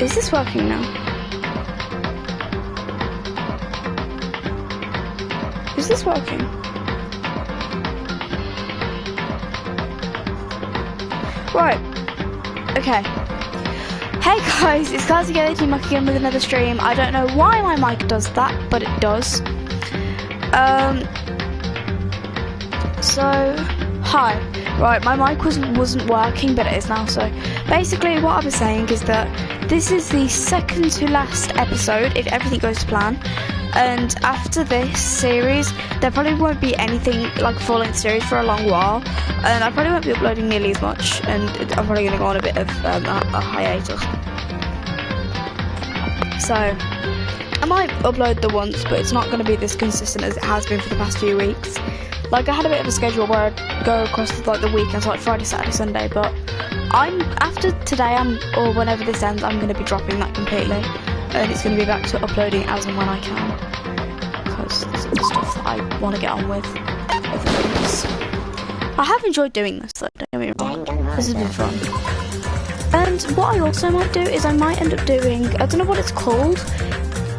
Is this working now? Is this working? Right. Okay. Hey guys, it's Classic Team again with another stream. I don't know why my mic does that, but it does. So, hi. Right, my mic wasn't working, but it is now. So, basically, what I was saying is that this is the second to last episode, if everything goes to plan. And after this series, there probably won't be anything like a full-length series for a long while. And I probably won't be uploading nearly as much. And I'm probably going to go on a bit of a hiatus. So, I might upload the once, but it's not going to be this consistent as it has been for the past few weeks. Like, I had a bit of a schedule where I'd go across like the weekends, like Friday, Saturday, Sunday, but after today, or whenever this ends, I'm going to be dropping that completely, and it's going to be back to uploading as and when I can, because there's other stuff that I want to get on with, other things. I have enjoyed doing this, though, don't get me wrong, this has been fun. And what I also might do is I might end up doing, I don't know what it's called,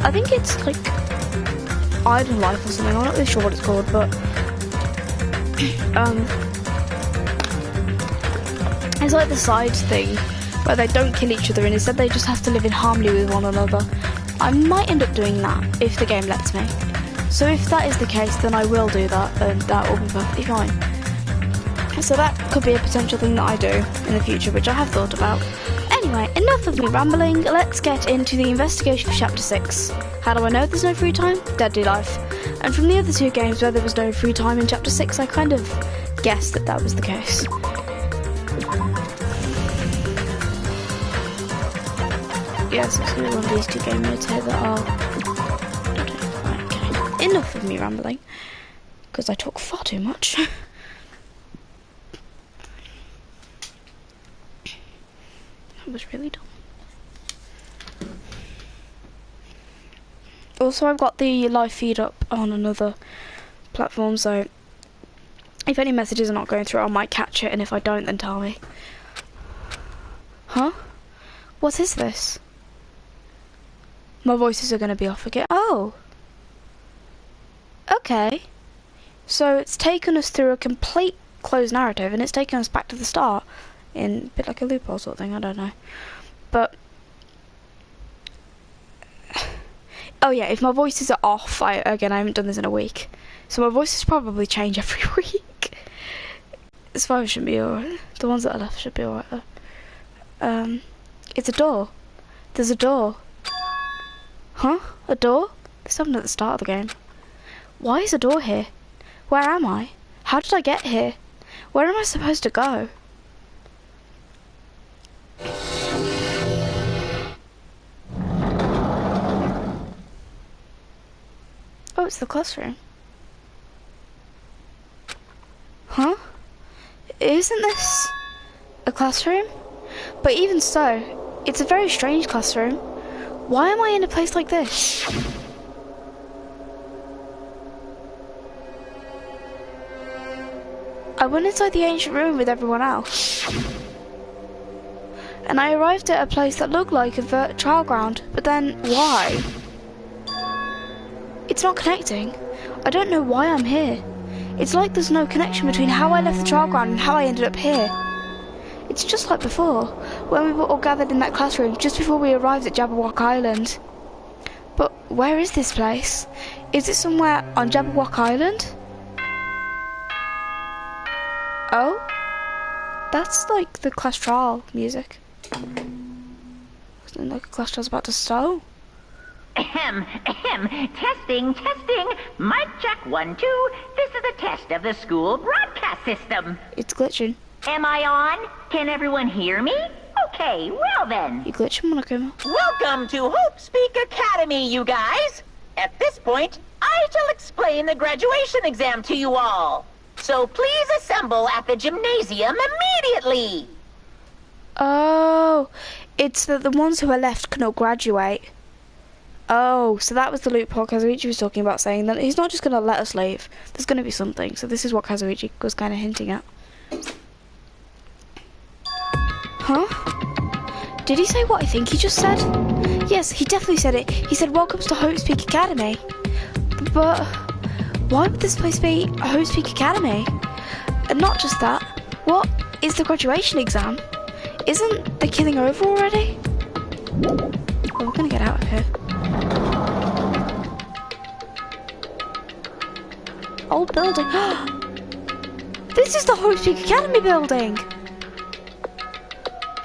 I think it's like Idle Life or something, I'm not really sure what it's called, but it's like the side thing where they don't kill each other and instead they just have to live in harmony with one another. I might end up doing that if the game lets me. So if that is the case, then I will do that, and that will be perfectly fine. So that could be a potential thing that I do in the future, which I have thought about. Anyway, enough of me rambling, let's get into the investigation for Chapter 6. How do I know there's no free time? Deadly Life. And from the other two games where there was no free time in Chapter 6, I kind of guessed that that was the case. Yes, it's going to be one of these two game modes here that are... Okay, enough of me rambling, because I talk far too much. That was really dumb. Also, I've got the live feed up on another platform, so if any messages are not going through, I might catch it, and if I don't, then tell me. Huh? What is this? My voices are going to be off again. Oh! Okay. So it's taken us through a complete closed narrative, and it's taken us back to the start, in a bit like a loophole sort of thing, I don't know. But... oh yeah, if my voices are off, again, I haven't done this in a week, so my voices probably change every week. It's fine, shouldn't be alright. The ones that are left should be alright though. It's a door. There's a door. Huh? A door? This happened at the start of the game. Why is a door here? Where am I? How did I get here? Where am I supposed to go? Oh, it's the classroom. Huh? Isn't this a classroom? But even so, it's a very strange classroom. Why am I in a place like this? I went inside the ancient room with everyone else. And I arrived at a place that looked like a trial ground, but then why? It's not connecting. I don't know why I'm here. It's like there's no connection between how I left the trial ground and how I ended up here. It's just like before, when we were all gathered in that classroom just before we arrived at Jabberwock Island. But where is this place? Is it somewhere on Jabberwock Island? Oh? That's like the class trial music. Wasn't it like a class trial's about to start? Ahem, ahem, testing, testing, mic check 1, 2, this is a test of the school broadcast system. It's glitching. Am I on? Can everyone hear me? Okay, well then. You glitching, Monokuma? Welcome to Hope Speak Academy, you guys. At this point, I shall explain the graduation exam to you all. So please assemble at the gymnasium immediately. Oh, it's that the ones who are left cannot graduate. Oh, so that was the loophole Kazuichi was talking about, saying that he's not just going to let us leave. There's going to be something. So this is what Kazuichi was kind of hinting at. Huh? Did he say what I think he just said? Yes, he definitely said it. He said, welcome to Hope's Peak Academy. But why would this place be Hope's Peak Academy? And not just that, what is the graduation exam? Isn't the killing over already? Well, we're gonna get out of here. Old building. This is the Hope's Peak Academy building!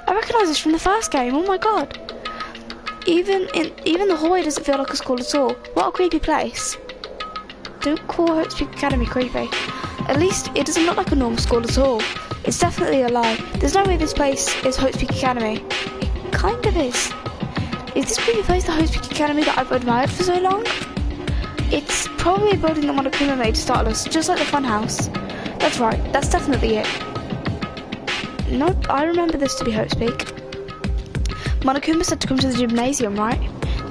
I recognise this from the first game, oh my god. Even the hallway doesn't feel like a school at all. What a creepy place. Don't call Hope's Peak Academy creepy. At least it doesn't look like a normal school at all. It's definitely a lie. There's no way this place is Hope's Peak Academy. It kind of is. Is this creepy place the Hope's Peak Academy that I've admired for so long? It's probably a building that Monokuma made to start us, just like the funhouse. That's right, that's definitely it. Nope, I remember this to be Hope's Peak. Monokuma said to come to the gymnasium, right?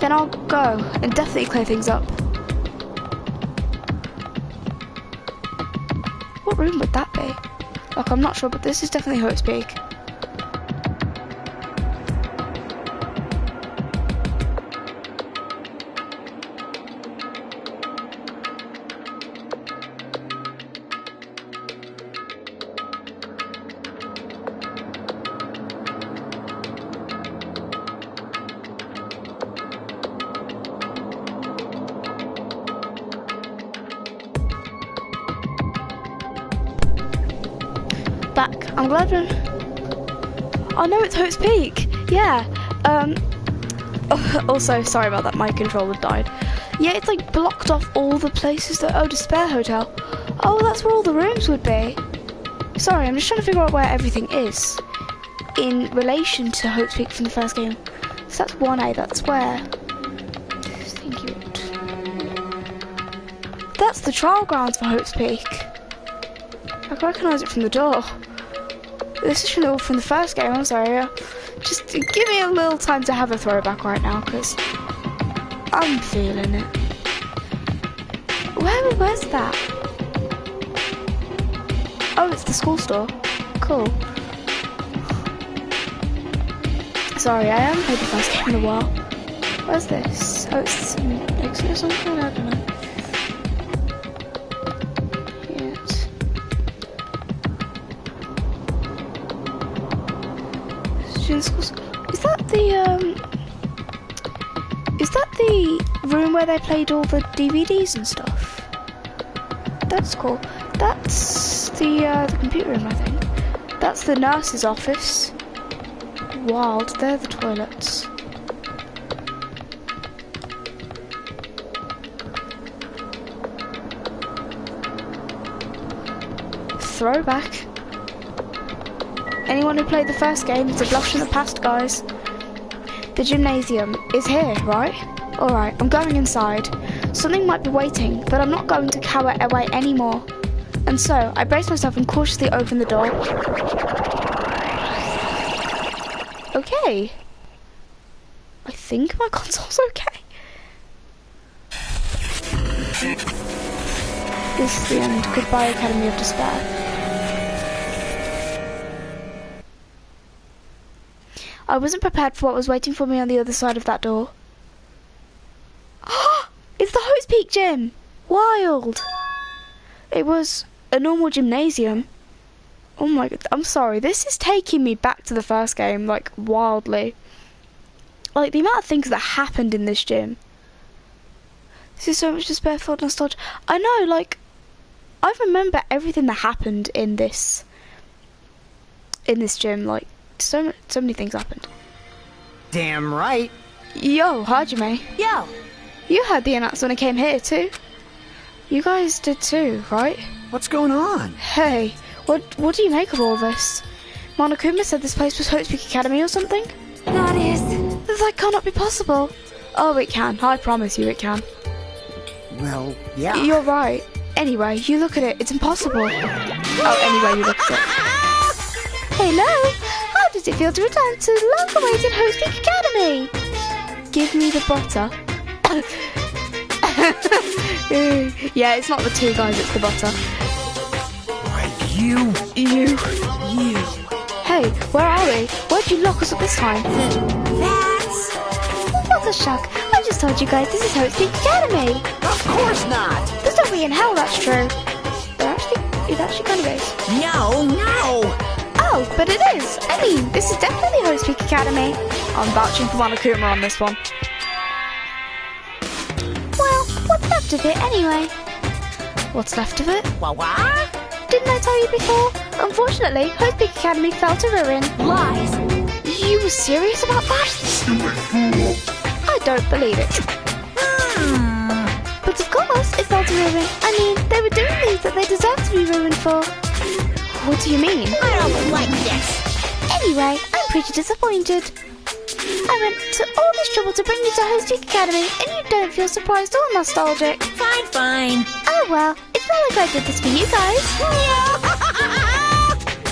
Then I'll go and definitely clear things up. What room would that be? Like, I'm not sure, but this is definitely Hope's Peak. Back. I'm glad we're... Oh no, it's Hope's Peak. Yeah. Also, sorry about that. My controller died. Yeah, it's like blocked off all the places that... Oh, Despair Hotel. Oh, that's where all the rooms would be. Sorry, I'm just trying to figure out where everything is in relation to Hope's Peak from the first game. So that's 1A. That's where... Thank you. That's the trial grounds for Hope's Peak. I can recognise it from the door. This is from the first game, I'm sorry. Just give me a little time to have a throwback right now, because I'm feeling it. Where's that? Oh, it's the school store. Cool. Sorry, I haven't played the first game in a while. Where's this? Oh, it's an exit or something? I don't know. Is that the room where they played all the DVDs and stuff? That's cool. That's the computer room, I think. That's the nurse's office. Wild, they're the toilets. Throwback. Anyone who played the first game, it's a blast from the past, guys. The gymnasium is here, right? Alright, I'm going inside. Something might be waiting, but I'm not going to cower away anymore. And so, I brace myself and cautiously open the door. Okay. I think my console's okay. This is the end. Goodbye, Academy of Despair. I wasn't prepared for what was waiting for me on the other side of that door. It's the Hope's Peak gym! Wild! It was a normal gymnasium. Oh my god, I'm sorry, this is taking me back to the first game, like, wildly. Like, the amount of things that happened in this gym. This is so much despair-filled nostalgia. I know, like, I remember everything that happened in this gym, like, so many things happened. Damn right. Yo, Hajime. Yo. You heard the announcement when I came here too. You guys did too, right? What's going on? Hey, what do you make of all this? Monokuma said this place was Hope's Peak Academy or something? That is... That cannot be possible. Oh, it can. I promise you it can. Well, yeah. You're right. Anyway, you look at it. It's impossible. Oh, anyway, you look at it. Hello. How does it feel to return to the long-awaited Hope's Peak Academy? Give me the butter. Yeah, it's not the two guys, it's the butter. Why, you. Hey, Hey, where are we? Where'd you lock us up this time? That's... What a shock. I just told you guys this is Hope's Peak Academy. Of course not! There's no way in hell that's true. It actually kind of is. No! Oh, but it is. I mean, this is definitely Hope's Peak Academy. I'm vouching for Monokuma on this one. Well, what's left of it anyway? What's left of it? What? Didn't I tell you before? Unfortunately, Hope's Peak Academy fell to ruin. Lies. You were serious about that? I don't believe it. But of course, it fell to ruin. I mean, they were doing things that they deserved to be ruined for. What do you mean? I don't like this. Anyway, I'm pretty disappointed. I went to all this trouble to bring you to Hope's Peak Academy, and you don't feel surprised or nostalgic. Fine. Oh well, it's not like I did this for you guys.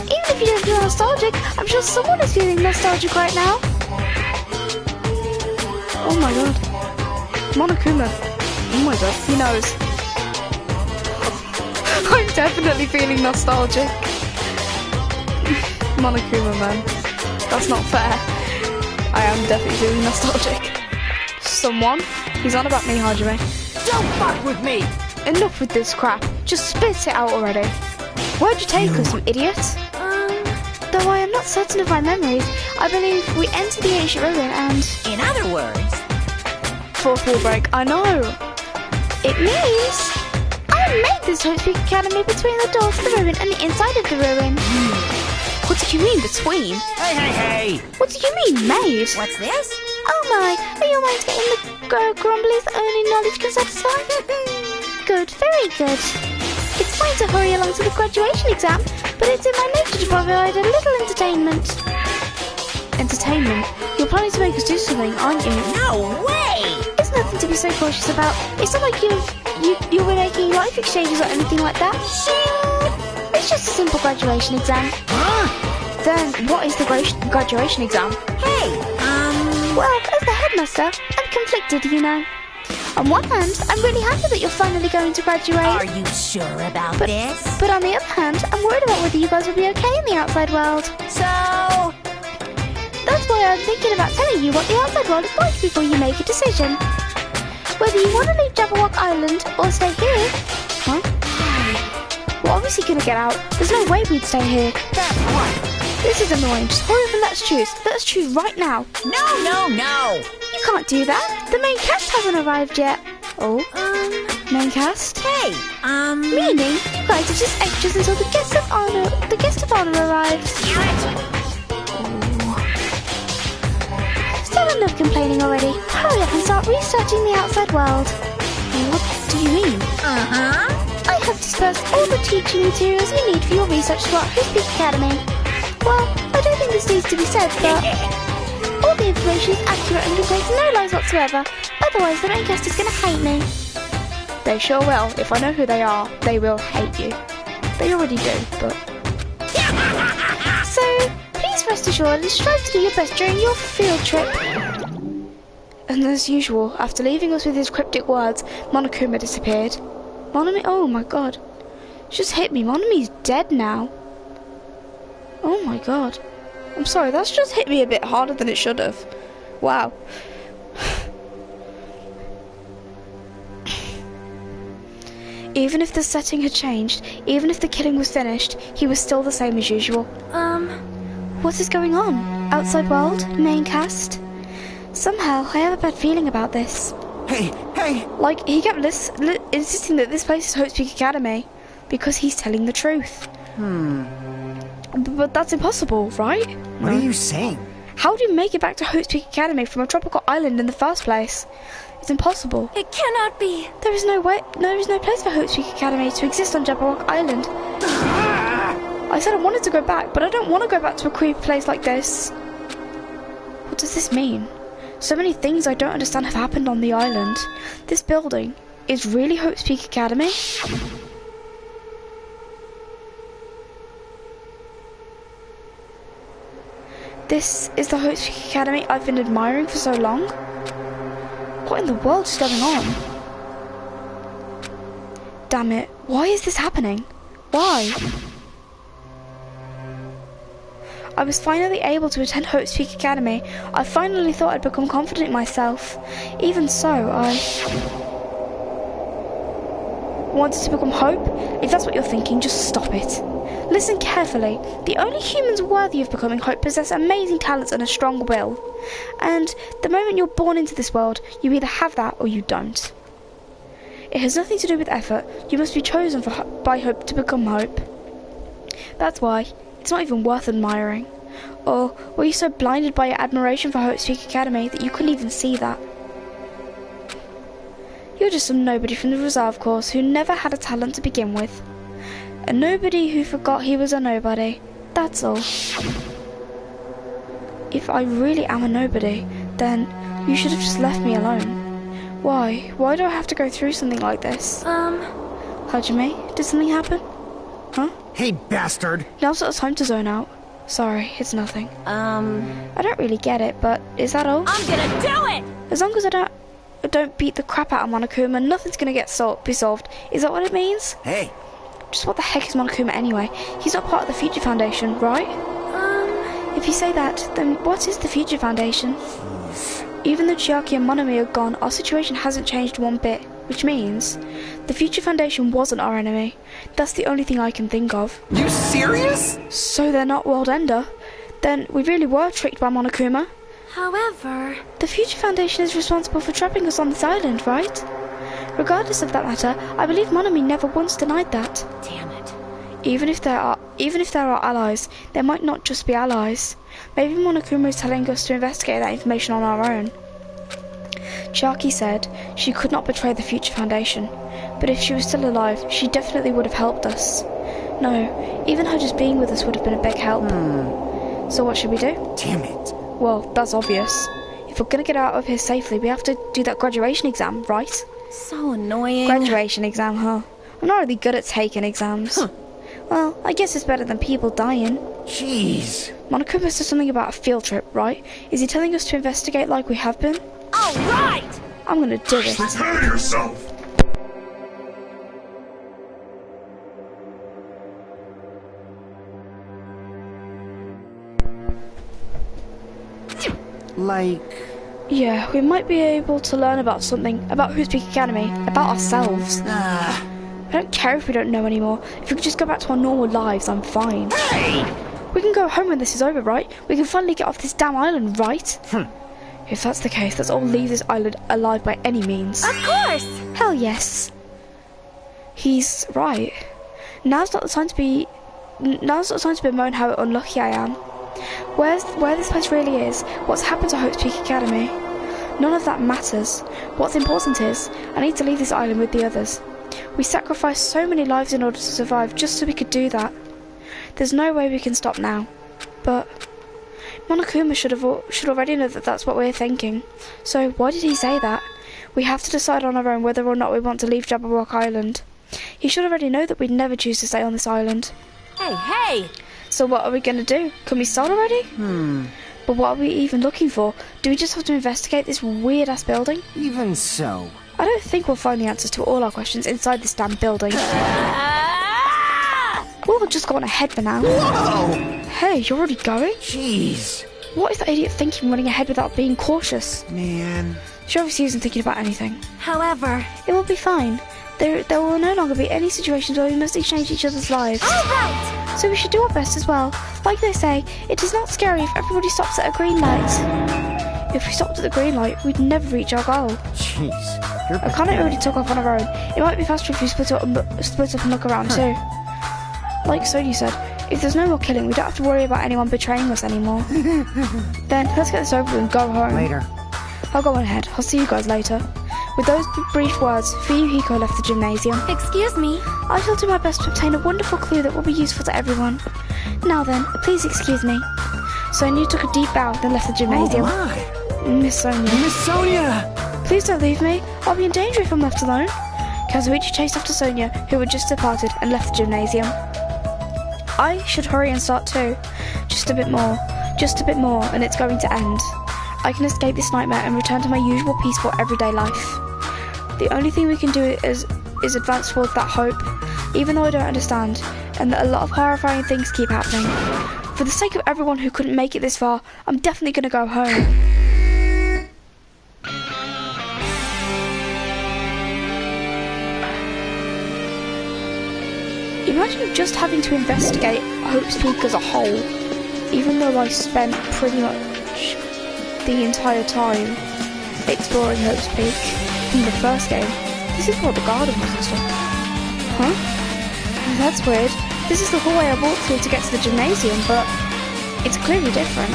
Even if you don't feel nostalgic, I'm sure someone is feeling nostalgic right now. Oh my god. Monokuma. Oh my god, he knows. I'm definitely feeling nostalgic. Monokuma, man. That's not fair. I am definitely feeling nostalgic. Someone? He's on about me, Hajime. Don't fuck with me! Enough with this crap. Just spit it out already. Where'd you take us, you idiot? Though I am not certain of my memories, I believe we entered the ancient ruin and... In other words... Fourth wall break, I know. It means... I made this Hope's Peak Academy between the door to the ruin and the inside of the ruin. What do you mean, between? Hey! What do you mean, made? What's this? Oh my, are your minds getting the grumblies that only knowledge can satisfy? Good, very good. It's fine to hurry along to the graduation exam, but it's in my nature to provide a little entertainment. Entertainment? You're planning to make us do something, aren't you? No way! There's nothing to be so cautious about. It's not like you'll be making life exchanges or anything like that. It's just a simple graduation exam. Then what is the graduation exam? Hey, Well, as the headmaster, I'm conflicted, you know. On one hand, I'm really happy that you're finally going to graduate. Are you sure about this? But on the other hand, I'm worried about whether you guys will be okay in the outside world. So... That's why I'm thinking about telling you what the outside world is like before you make a decision. Whether you want to leave Jabberwock Island or stay here. Huh? We're obviously going to get out. There's no way we'd stay here. That's right. This is annoying. Just hurry up and let's choose. Let's choose right now. No. You can't do that. The main cast hasn't arrived yet. Oh? Main cast? Hey, Meaning, you guys are just extras until the guest of honor arrives. Still enough complaining already. Hurry up and start researching the outside world. What do you mean? I have dispersed all the teaching materials you need for your research throughout Hope's Peak Academy. Well, I don't think this needs to be said, but all the information is accurate and contains no lies whatsoever. Otherwise, the main cast is going to hate me. They sure will. If I know who they are, they will hate you. They already do, but... So, please rest assured and strive to do your best during your field trip. And as usual, after leaving us with his cryptic words, Monokuma disappeared. Monomi? Oh my god. Just hit me. Monomi's dead now. Oh my god. I'm sorry, that's just hit me a bit harder than it should have. Wow. Even if the setting had changed, even if the killing was finished, he was still the same as usual. What is going on? Outside world? Main cast? Somehow, I have a bad feeling about this. Hey! Like, he kept insisting that this place is Hope's Peak Academy, because he's telling the truth. But that's impossible, right? What are you saying? How do you make it back to Hope's Peak Academy from a tropical island in the first place? It's impossible. It cannot be. There is no place for Hope's Peak Academy to exist on Jabberwock Island. I said I wanted to go back, but I don't want to go back to a creepy place like this. What does this mean? So many things I don't understand have happened on the island. This building is really Hope's Peak Academy? This is the Hope's Peak Academy I've been admiring for so long? What in the world is going on? Damn it, why is this happening? Why? I was finally able to attend Hope's Peak Academy. I finally thought I'd become confident in myself. Even so, I wanted to become Hope? If that's what you're thinking, just stop it. Listen carefully. The only humans worthy of becoming Hope possess amazing talents and a strong will. And the moment you're born into this world, you either have that or you don't. It has nothing to do with effort. You must be chosen by Hope to become Hope. That's why it's not even worth admiring. Or were you so blinded by your admiration for Hope's Peak Academy that you couldn't even see that? You're just some nobody from the reserve course who never had a talent to begin with. A nobody who forgot he was a nobody. That's all. If I really am a nobody, then you should have just left me alone. Why? Why do I have to go through something like this? Hajime, did something happen? Huh? Hey, bastard! Now's not the time to zone out. Sorry, it's nothing. I don't really get it, but is that all? I'm gonna do it! As long as I don't beat the crap out of Monokuma, nothing's gonna be solved. Is that what it means? Hey! Just what the heck is Monokuma anyway? He's not part of the Future Foundation, right? If you say that, then what is the Future Foundation? Even though Chiaki and Monomi are gone, our situation hasn't changed one bit, which means the Future Foundation wasn't our enemy. That's the only thing I can think of. You serious? So they're not World Ender? Then we really were tricked by Monokuma. However... The Future Foundation is responsible for trapping us on this island, right? Regardless of that matter, I believe Monomi never once denied that. Damn it. Even if there are allies, they might not just be allies. Maybe Monokuma is telling us to investigate that information on our own. Chiaki said she could not betray the Future Foundation, but if she was still alive, she definitely would have helped us. No, even her just being with us would have been a big help. So what should we do? Damn it. Well, that's obvious. If we're gonna get out of here safely, we have to do that graduation exam, right? So annoying. Graduation exam, huh? I'm not really good at taking exams. Well, I guess it's better than people dying. Jeez. Monokuma said something about a field trip, right? Is he telling us to investigate like we have been? All right! I'm gonna do it. Prepare yourself! Like... Yeah, we might be able to learn about something, about Who's Peak Academy, about ourselves. I don't care if we don't know anymore. If we could just go back to our normal lives, I'm fine. Hey! We can go home when this is over, right? We can finally get off this damn island, right? If that's the case, let's all leave this island alive by any means. Of course! Hell yes. He's right. Now's not the time to bemoan how unlucky I am. Where this place really is, what's happened to Hope's Peak Academy. None of that matters. What's important is, I need to leave this island with the others. We sacrificed so many lives in order to survive just so we could do that. There's no way we can stop now. But Monokuma should already know that that's what we're thinking. So why did he say that? We have to decide on our own whether or not we want to leave Jabberwock Island. He should already know that we'd never choose to stay on this island. Hey! So what are we going to do? Can we start already? But what are we even looking for? Do we just have to investigate this weird-ass building? Even so. I don't think we'll find the answers to all our questions inside this damn building. We'll just go on ahead for now. Whoa! Hey, you're already going? Jeez. What is that idiot thinking running ahead without being cautious? Man. She obviously isn't thinking about anything. However... It will be fine. There will no longer be any situations where we must exchange each other's lives. Alright! So we should do our best as well. Like they say, it is not scary if everybody stops at a green light. If we stopped at the green light, we'd never reach our goal. Jeez. You're Akane already took off on her own. It might be faster if we split up and look around too. Like Sonia said, if there's no more killing, we don't have to worry about anyone betraying us anymore. Then, let's get this over with and go home. Later. I'll go on ahead. I'll see you guys later. With those brief words, Fuyuhiko left the gymnasium. Excuse me? I shall do my best to obtain a wonderful clue that will be useful to everyone. Now then, please excuse me. Sonia took a deep bow, then left the gymnasium. Oh my. Miss Sonia. Miss Sonia! Please don't leave me. I'll be in danger if I'm left alone. Kazuichi chased after Sonia, who had just departed, and left the gymnasium. I should hurry and start too. Just a bit more, and it's going to end. I can escape this nightmare and return to my usual peaceful everyday life. The only thing we can do is advance towards that hope, even though I don't understand, and that a lot of horrifying things keep happening. For the sake of everyone who couldn't make it this far, I'm definitely gonna go home. Imagine just having to investigate Hope's Peak as a whole, even though I spent pretty much the entire time exploring Hope's Peak in the first game. This is what the garden was and stuff. Huh? That's weird. This is the hallway I walked through to get to the gymnasium, but it's clearly different.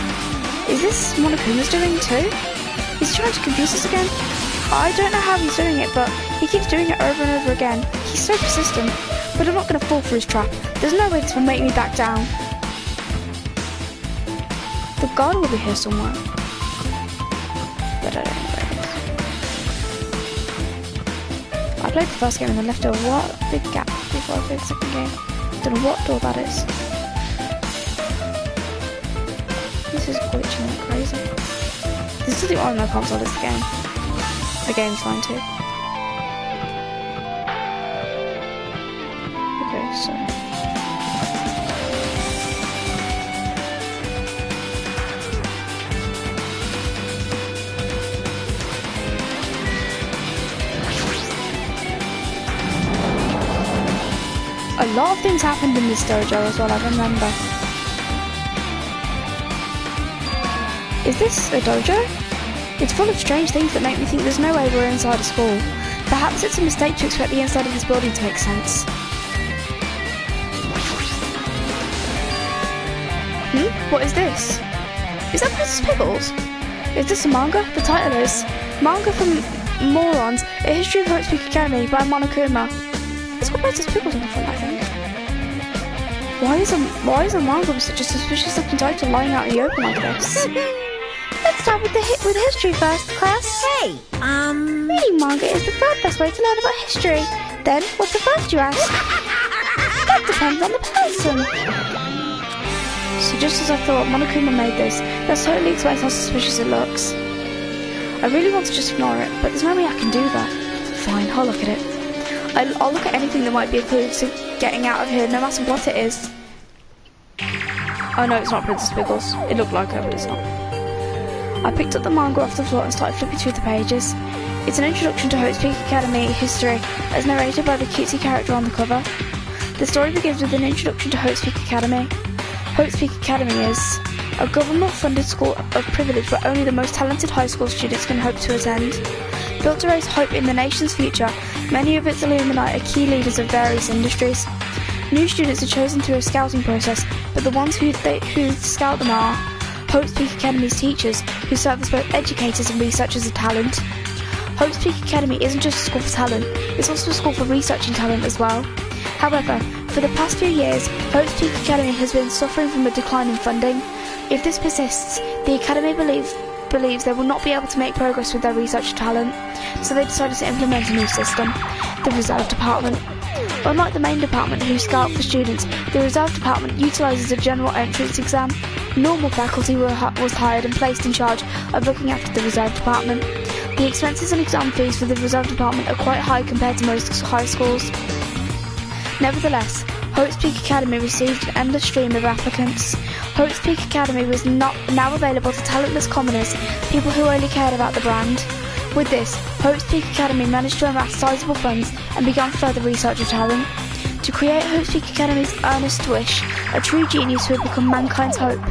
Is this Monokuma's doing too? Is he trying to confuse us again? I don't know how he's doing it, but he keeps doing it over and over again. He's so persistent. But I'm not going to fall for his trap. There's no way this will make me back down. The garden will be here somewhere. But I don't know where it is. I played the first game and then left a big gap before I played the second game. Don't know what door that is. This is glitching like crazy. This is the only console is the game. The game's fine too. So a lot of things happened in this dojo as well, I remember. Is this a dojo? It's full of strange things that make me think there's no way we're inside a school. Perhaps it's a mistake to expect the inside of this building to make sense. What is this? Is that Princess Pickles? Is this a manga? The title is Manga from Morons, A History of Hope's Peak Academy by Monokuma. It's got Princess Pickles on the front, I think. Why is a manga with such a suspicious looking title lying out in the open like this? Let's start with history first, class. Hey, reading manga is the third best way to learn about history. Then, what's the first, you ask? That depends on the person. So just as I thought, Monokuma made this. That totally explains how suspicious it looks. I really want to just ignore it, but there's no way I can do that. Fine, I'll look at it. I'll look at anything that might be a clue to getting out of here, no matter what it is. Oh no, it's not Princess Pickles. It looked like her, but it's not. I picked up the manga off the floor and started flipping through the pages. It's an introduction to Hope's Peak Academy history, as narrated by the cutesy character on the cover. The story begins with an introduction to Hope's Peak Academy. Hope's Peak Academy is a government-funded school of privilege where only the most talented high school students can hope to attend. Built to raise hope in the nation's future, many of its alumni are key leaders of various industries. New students are chosen through a scouting process, but the ones who scout them are Hope's Peak Academy's teachers, who serve as both educators and researchers of talent. Hope's Peak Academy isn't just a school for talent, it's also a school for researching talent as well. However, for the past few years, Hope's Peak Academy has been suffering from a decline in funding. If this persists, the Academy believes they will not be able to make progress with their research talent, so they decided to implement a new system, the Reserve Department. Unlike the main department who scout for students, the Reserve Department utilises a general entrance exam. Normal faculty was hired and placed in charge of looking after the Reserve Department. The expenses and exam fees for the Reserve Department are quite high compared to most high schools. Nevertheless, Hope's Peak Academy received an endless stream of applicants. Hope's Peak Academy was now available to talentless commoners, people who only cared about the brand. With this, Hope's Peak Academy managed to amass sizable funds and began further research of talent. To create Hope's Peak Academy's earnest wish, a true genius who had become mankind's hope.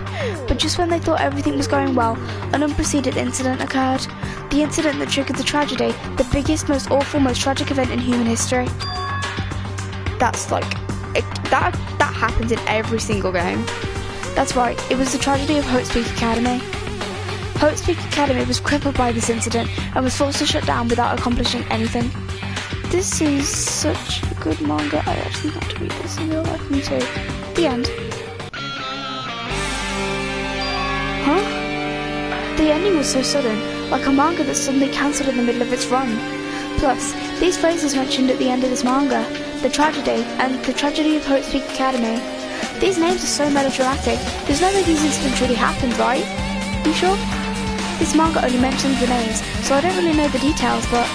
But just when they thought everything was going well, an unprecedented incident occurred. The incident that triggered the tragedy, the biggest, most awful, most tragic event in human history. That's like, that happens in every single game. That's right, it was the tragedy of Hope's Peak Academy. Hope's Peak Academy was crippled by this incident and was forced to shut down without accomplishing anything. This is such a good manga, I actually want to read this in real life, me too. The end. Huh? The ending was so sudden, like a manga that's suddenly cancelled in the middle of its run. Plus, these phrases mentioned at the end of this manga, the tragedy, and the tragedy of Hope's Peak Academy. These names are so melodramatic, there's no way these incidents really happened, right? You sure? This manga only mentions the names, so I don't really know the details, but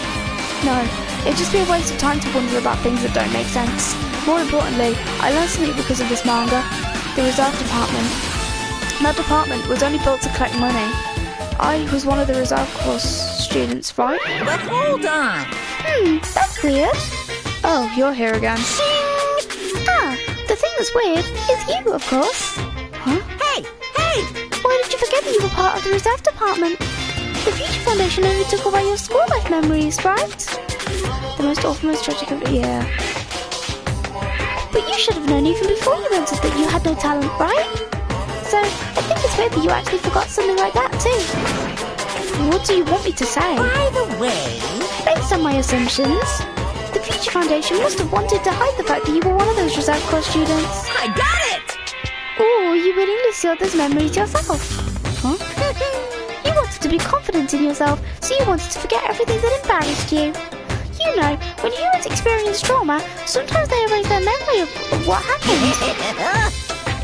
no, it'd just be a waste of time to wonder about things that don't make sense. More importantly, I learned something because of this manga. The Reserve Department. That department was only built to collect money. I was one of the reserve course students, right? But hold on. That's weird. Oh, you're here again. Ah, the thing that's weird is you, of course. Huh? Hey! Why did you forget that you were part of the reserve department? The Future Foundation only took away your school life memories, right? The most awful, most tragic of the year. But you should have known even before you entered that you had no talent, right? So, I think it's weird that you actually forgot something like that, too. What do you want me to say? By the way... Based on my assumptions, the Future Foundation must have wanted to hide the fact that you were one of those reserve course students. I got it! Or you willingly sealed those memories yourself. Huh? You wanted to be confident in yourself, so you wanted to forget everything that embarrassed you. You know, when humans experience trauma, sometimes they erase their memory of what happened.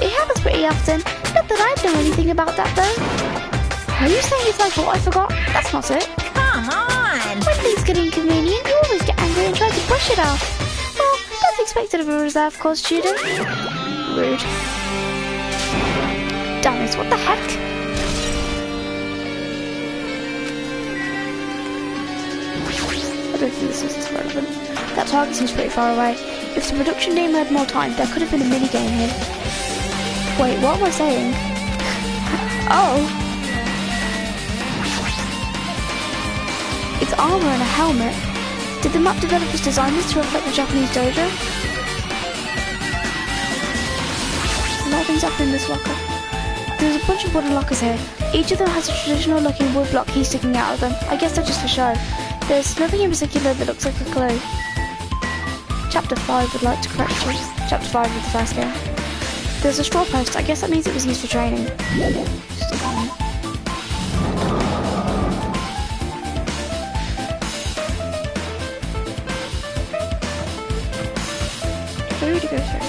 It happens pretty often. Not that I know anything about that, though. Are you saying it's my fault I forgot? That's not it. Come on! When things get inconvenient, you always get angry and try to brush it off. Well, that's expected of a reserve course student. Rude. Damn it, what the heck? I don't think this is relevant. That target seems pretty far away. If the production team had more time, there could have been a mini-game here. Wait, what am I saying? Oh! It's armor and a helmet. Did the map developers design this to reflect the Japanese dojo? A lot of things happen in this locker. There's a bunch of wooden lockers here. Each of them has a traditional looking wood block key sticking out of them. I guess they're just for show. There's nothing in particular that looks like a clue. Chapter 5 would like to correct you. Chapter 5 of the first game. There's a straw post. I guess that means it was used for training. Just a moment. Who to go through?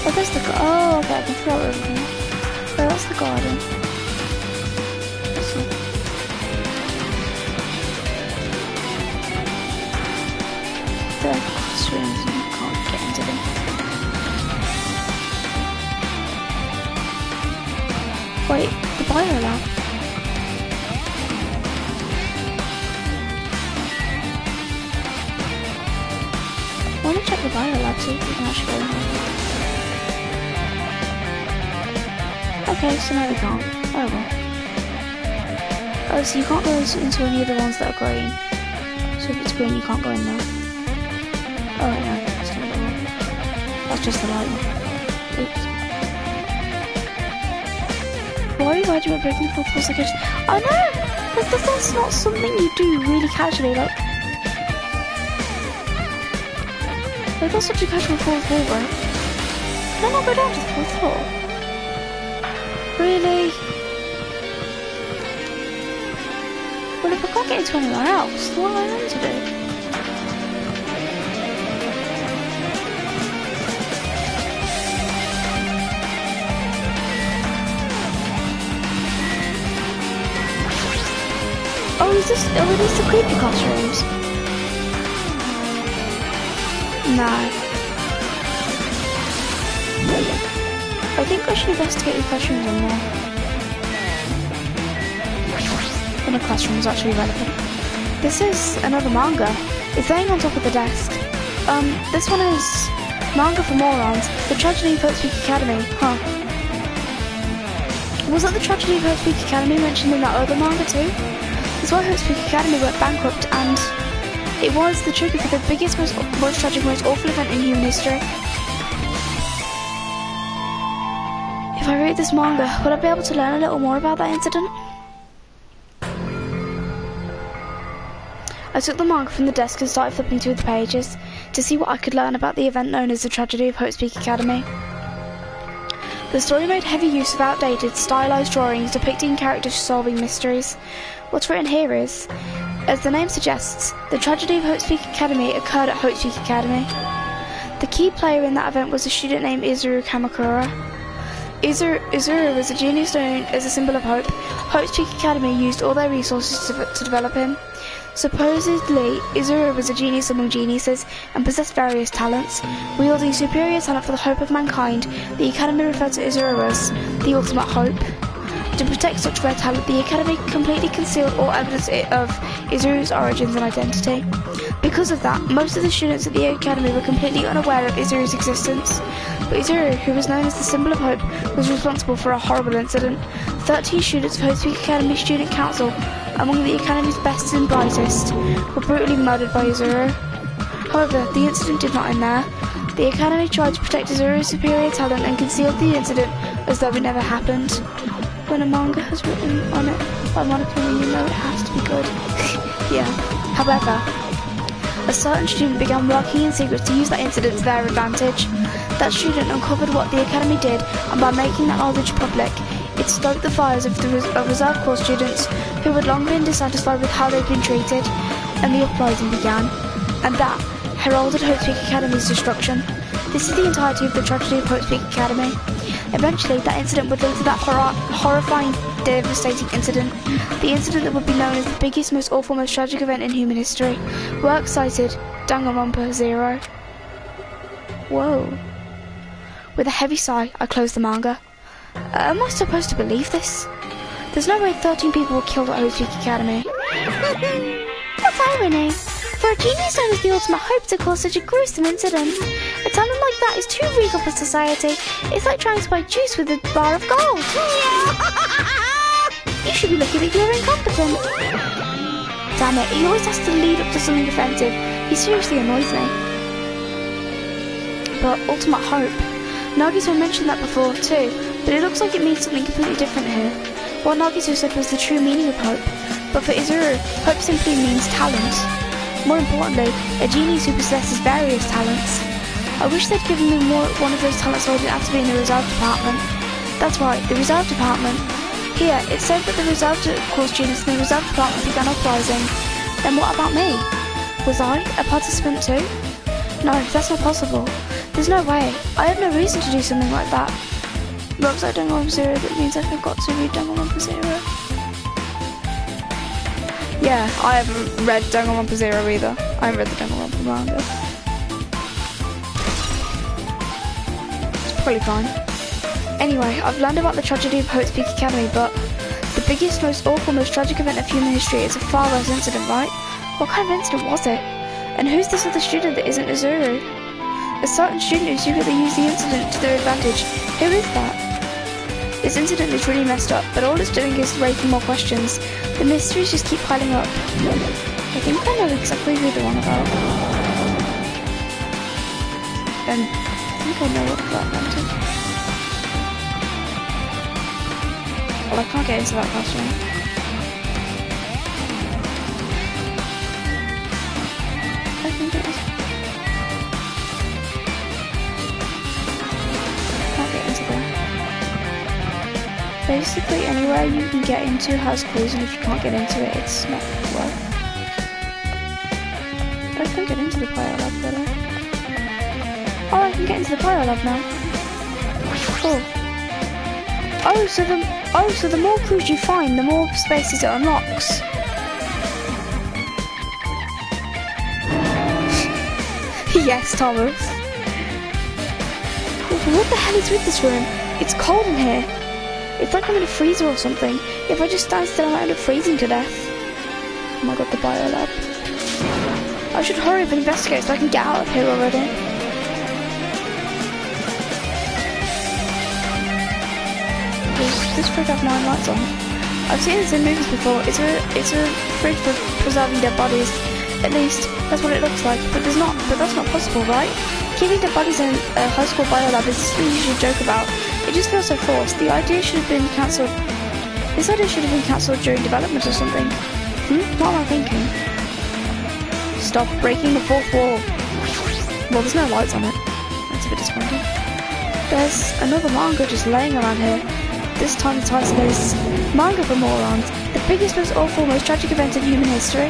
Oh, there's the oh, okay, I can throw it over here. Oh, that's the garden. That's not... The classrooms, and you can't get into them. Wait, the bio lab. I want to check the bio lab, see if we can actually go in there. Okay, so no we can't. Oh well. Oh, so you can't go into any of the ones that are green. So if it's green you can't go in there. Oh no, that's not the one. That's just the light one. Oops. Why are you hiding my breaking fourth floor psychiatrist? I know! That's not something you do really casually, like that's such a casual fourth floor, right? Can I not go down to the fourth floor? Really? Well, if I can't get into anywhere else, what am I meant to do? Oh, is this? Oh, are these the creepy classrooms? No. I think I should investigate the classrooms in there. When a classroom is actually relevant. This is another manga. It's laying on top of the desk. This one is Manga for Morons, The Tragedy of Hope Peak Academy. Huh. Wasn't the Tragedy of Hope Peak Academy mentioned in that other manga too? That's why Hope Peak Academy went bankrupt, and it was the trigger for the biggest, most tragic, most awful event in human history. If I read this manga, will I be able to learn a little more about that incident? I took the manga from the desk and started flipping through the pages to see what I could learn about the event known as the Tragedy of Hope Peak Academy. The story made heavy use of outdated, stylized drawings depicting characters solving mysteries. What's written here is, as the name suggests, the Tragedy of Hope Peak Academy occurred at Hope Peak Academy. The key player in that event was a student named Izuru Kamakura. Izuru was a genius known as a symbol of hope. Hope's Peak Academy used all their resources to develop him. Supposedly, Izuru was a genius among geniuses and possessed various talents. Wielding superior talent for the hope of mankind, the Academy referred to Izuru as the ultimate hope. To protect such rare talent, the Academy completely concealed all evidence of Izuru's origins and identity. Because of that, most of the students at the Academy were completely unaware of Izuru's existence. But Izuru, who was known as the symbol of hope, was responsible for a horrible incident. 13 students of Hope Speak Academy Student Council, among the Academy's best and brightest, were brutally murdered by Izuru. However, the incident did not end there. The Academy tried to protect Izuru's superior talent and concealed the incident as though it never happened. When a manga has written on it by Monokuma, you know it has to be good. Yeah. However, a certain student began working in secret to use that incident to their advantage. That student uncovered what the Academy did, and by making that knowledge public, it stoked the fires of reserve corps students who had long been dissatisfied with how they'd been treated, and the uprising began. And that heralded Hope Speak Academy's destruction. This is the entirety of the tragedy of Hope Speak Academy. Eventually, that incident would lead to that horrifying, devastating incident. The incident that would be known as the biggest, most awful, most tragic event in human history. Works cited, Danganronpa 0. Whoa. With a heavy sigh, I closed the manga. Am I supposed to believe this? There's no way 13 people were killed at Hope Speak Academy. What irony! For a genius known as the ultimate hope to cause such a gruesome incident. A talent like that is too regal for society. It's like trying to buy juice with a bar of gold. You should be lucky that you're incompetent. Damn it, he always has to lead up to something offensive. He seriously annoys me. But ultimate hope. Nagito mentioned that before too, but it looks like it means something completely different here. What Nagito said was the true meaning of hope. But for Izuru, hope simply means talent. More importantly, a genius who possesses various talents. I wish they'd given me one of those talents so I didn't have to be in the reserve department. That's right, the reserve department. Here, it said that the reserve corps students in the reserve department began uprising. Then what about me? Was I a participant too? No, that's not possible. There's no way. I have no reason to do something like that. Looks like Danganronpa 0, that means I forgot to read Danganronpa 0. Yeah, I haven't read Danganronpa 0 either. I haven't read the Danganronpa manga. It's probably fine. Anyway, I've learned about the tragedy of Hope Speak Academy, but the biggest, most awful, most tragic event of human history is a far worse incident, right? What kind of incident was it? And who's this other student that isn't Izuru? A certain student who secretly used the incident to their advantage. Who is that? This incident is really messed up, but all it's doing is raising more questions. The mysteries just keep piling up. I think I know exactly who they're on about. And I think I know what that meant. Well, I can't get into that classroom. I think it was... Can't get into there. Basically, anywhere you can get into has clues, and if you can't get into it, it's not well. I can get into the pyro lab better. Oh, I can get into the pyro lab now. Cool. So the more clues you find, the more spaces it unlocks. Yes, Thomas. What the hell is with this room? It's cold in here. It's like I'm in a freezer or something. If I just stand still, I might end up freezing to death. Oh my god, the biolab. I should hurry up and investigate so I can get out of here already. Does this fridge have 9 lights on? I've seen this in movies before. It's a fridge for preserving dead bodies. At least, that's what it looks like. But that's not possible, right? Keeping dead bodies in a high school biolab is something you should joke about. It just feels so forced. The idea should have been cancelled. This idea should have been cancelled during development or something. What am I thinking? Stop breaking the fourth wall. Well, there's no lights on it. That's a bit disappointing. There's another manga just laying around here. This time the title is Manga for Morons, the biggest, most awful, most tragic event in human history.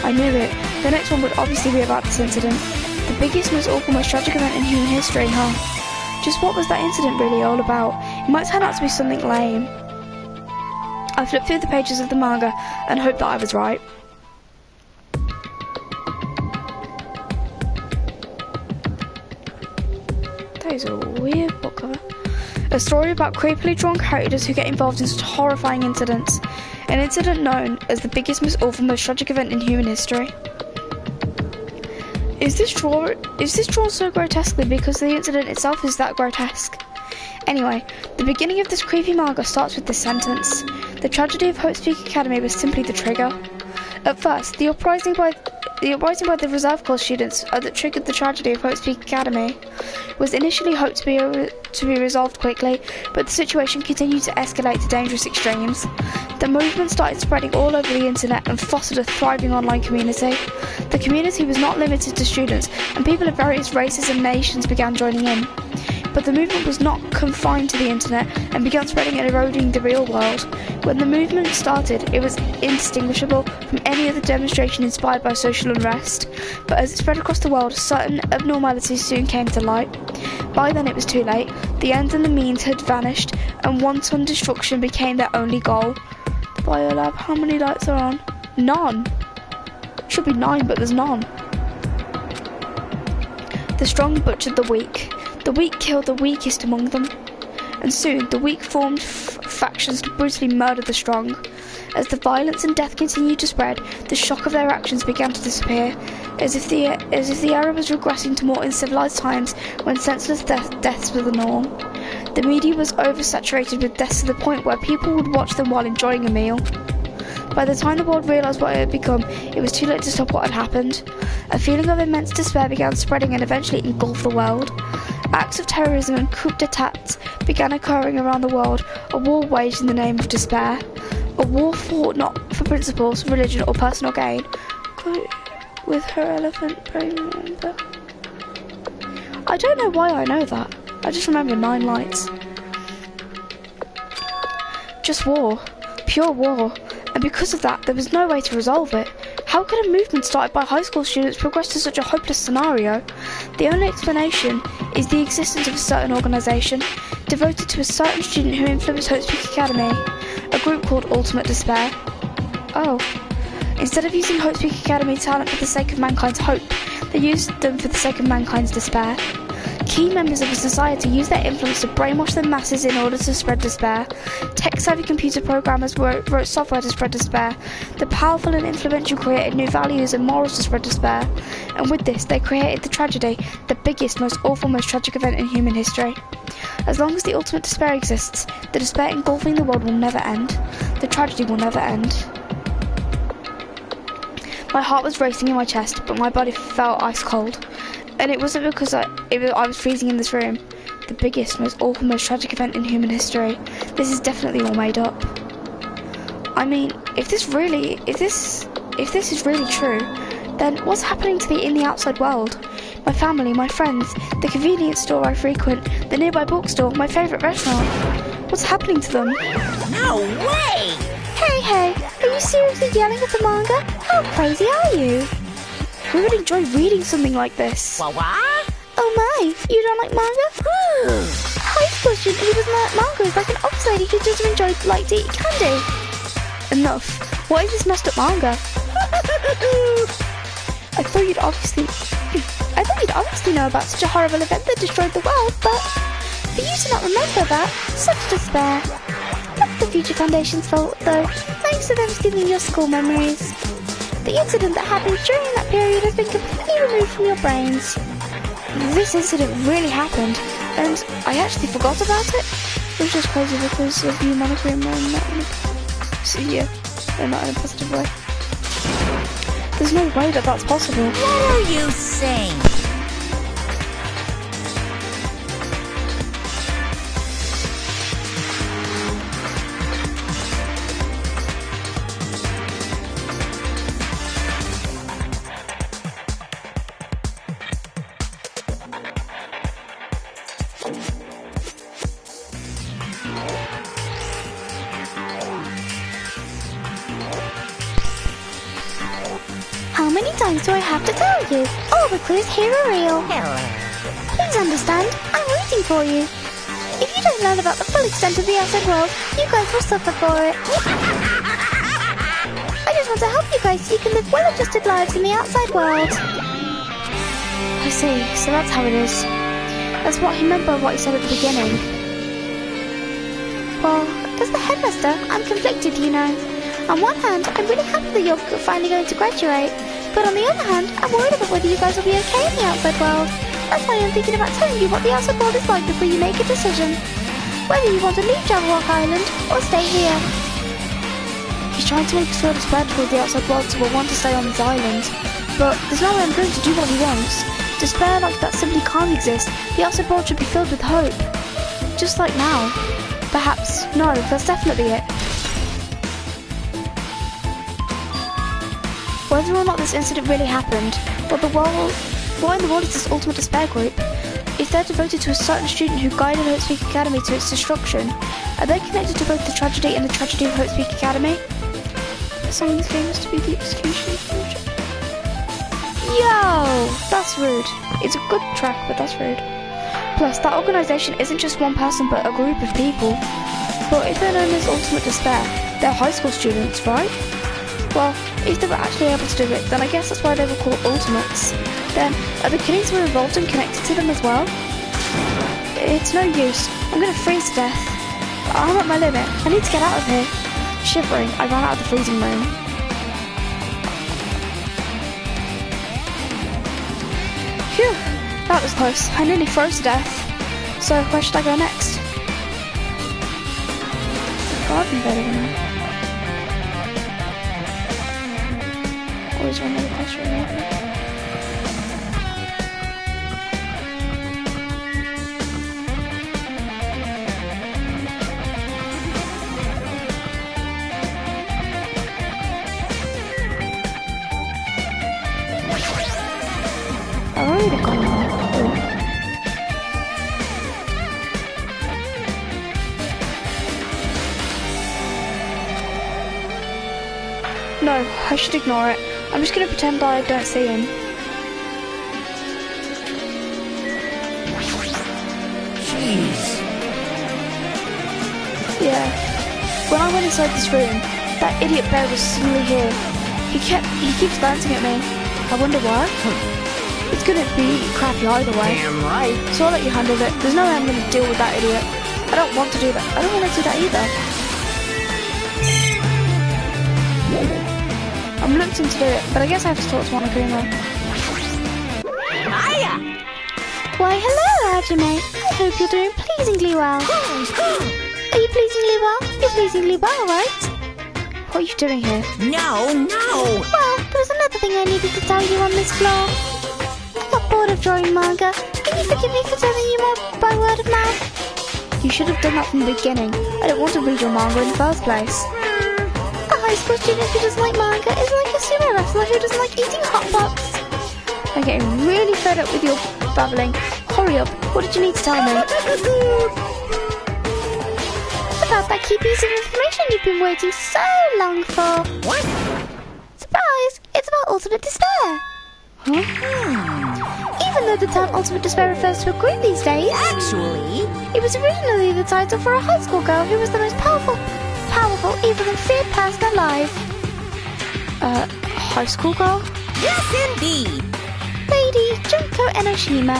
I knew it. The next one would obviously be about this incident. The biggest, most awful, most tragic event in human history, huh? Just what was that incident really all about? It might turn out to be something lame. I flipped through the pages of the manga and hoped that I was right. That is a weird book cover. A story about creepily drawn characters who get involved in such horrifying incidents. An incident known as the biggest, most awful, most tragic event in human history. Is this drawn so grotesquely because the incident itself is that grotesque? Anyway, the beginning of this creepy manga starts with this sentence. The tragedy of Hope's Peak Academy was simply the trigger. At first, the uprising by the reserve corps students that triggered the tragedy of Hope's Peak Academy was initially hoped to be resolved quickly, but the situation continued to escalate to dangerous extremes. The movement started spreading all over the internet and fostered a thriving online community. The community was not limited to students, and people of various races and nations began joining in. But the movement was not confined to the internet and began spreading and eroding the real world. When the movement started, it was indistinguishable from any other demonstration inspired by social unrest. But as it spread across the world, certain abnormalities soon came to light. By then it was too late. The ends and the means had vanished, and wanton destruction became their only goal. The Biolab, how many lights are on? None. Should be 9, but there's none. The strong butchered the weak. The weak killed the weakest among them, and soon the weak formed factions to brutally murder the strong. As the violence and death continued to spread, the shock of their actions began to disappear, as if the era was regressing to more uncivilized times when senseless deaths were the norm. The media was oversaturated with deaths to the point where people would watch them while enjoying a meal. By the time the world realised what it had become, it was too late to stop what had happened. A feeling of immense despair began spreading and eventually engulfed the world. Acts of terrorism and coup d'etats began occurring around the world, a war waged in the name of despair. A war fought not for principles, religion or personal gain. With her elephant remember. I don't know why I know that. I just remember 9 lights. Just war. Pure war. And because of that, there was no way to resolve it. How could a movement started by high school students progress to such a hopeless scenario? The only explanation is the existence of a certain organisation, devoted to a certain student who influenced Hope's Peak Academy, a group called Ultimate Despair. Oh. Instead of using Hope's Peak Academy talent for the sake of mankind's hope, they used them for the sake of mankind's despair. Key members of the society used their influence to brainwash the masses in order to spread despair. Tech-savvy computer programmers wrote software to spread despair. The powerful and influential created new values and morals to spread despair. And with this, they created the tragedy, the biggest, most awful, most tragic event in human history. As long as the ultimate despair exists, the despair engulfing the world will never end. The tragedy will never end. My heart was racing in my chest, but my body felt ice cold. And it wasn't because I was freezing in this room. The biggest, most awful, most tragic event in human history. This is definitely all made up. I mean, if this is really true, then what's happening in the outside world? My family, my friends, the convenience store I frequent, the nearby bookstore, my favourite restaurant. What's happening to them? No way! Hey, are you seriously yelling at the manga? How crazy are you? Who would enjoy reading something like this? What? Oh my, you don't like manga? High school student who doesn't like manga is like an office lady who doesn't like to eat candy. Enough. What is this messed up manga? I thought you'd obviously know about such a horrible event that destroyed the world, but for you to not remember that, such despair. That's the Future Foundation's fault, though, thanks to them stealing your school memories. The incident that happened during that period has been completely removed from your brains. This incident really happened, and I actually forgot about it. It was just crazy because of you monitoring and not in a positive way. There's no way that that's possible. What are you saying? How many times do I have to tell you? All the clues here are real. Hello. Please understand, I'm waiting for you. If you don't learn about the full extent of the outside world, you guys will suffer for it. I just want to help you guys so you can live well-adjusted lives in the outside world. I see, so that's how it is. That's what I remember what you said at the beginning. Well, as the headmaster, I'm conflicted, you know. On one hand, I'm really happy that you're finally going to graduate. But on the other hand, I'm worried about whether you guys will be okay in the outside world. That's why I'm thinking about telling you what the outside world is like before you make a decision. Whether you want to leave Jabberwock Island or stay here. He's trying to make us feel despair towards the outside world, so we'll want to stay on this island. But there's no way I'm going to do what he wants. Despair like that simply can't exist. The outside world should be filled with hope. Just like now. Perhaps. No, that's definitely it. Whether or not this incident really happened, what in the world is this ultimate despair group? If they're devoted to a certain student who guided Hope Speak Academy to its destruction, are they connected to both the tragedy and the tragedy of Hope Speak Academy? Something famous to be the execution of the Yo! That's rude. It's a good track, but that's rude. Plus, that organisation isn't just one person, but a group of people. But if they're known as Ultimate Despair, they're high school students, right? Well, if they were actually able to do it, then I guess that's why they were called Ultimates. Then, are the kiddies who were involved and connected to them as well? It's no use. I'm gonna freeze to death. I'm at my limit. I need to get out of here. Shivering, I ran out of the freezing room. Phew, that was close. I nearly froze to death. So, where should I go next? The garden bed again. Always run out of pressure in I've already gone now. No, I should ignore it. I'm just gonna pretend I don't see him. Jeez. Yeah. When I went inside this room, that idiot bear was suddenly here. He keeps glancing at me. I wonder why. It's gonna be crappy either way. Damn right. So I'll let you handle it. There's no way I'm gonna deal with that idiot. I don't want to do that. I don't want to do that either. I'm reluctant to do it, but I guess I have to talk to Monokuma. Hiya! Why, hello, Hajime. I hope you're doing pleasingly well. Are you pleasingly well? You're pleasingly well, right? What are you doing here? No! Well, there was another thing I needed to tell you on this floor. I got bored of drawing manga. Can you forgive me for telling you more by word of mouth? You should have done that from the beginning. I don't want to read your manga in the first place. A high school student who doesn't like manga is like a sumo wrestler who doesn't like eating hot dogs. I'm getting really fed up with your babbling. Hurry up. What did you need to tell me? About that key piece of information you've been waiting so long for. What? Surprise! It's about ultimate despair. Even though the term ultimate despair refers to a group these days, Actually, it was originally the title for a high school girl who was the most powerful, evil and feared person alive. High school girl? yes indeed. Lady Junko Enoshima.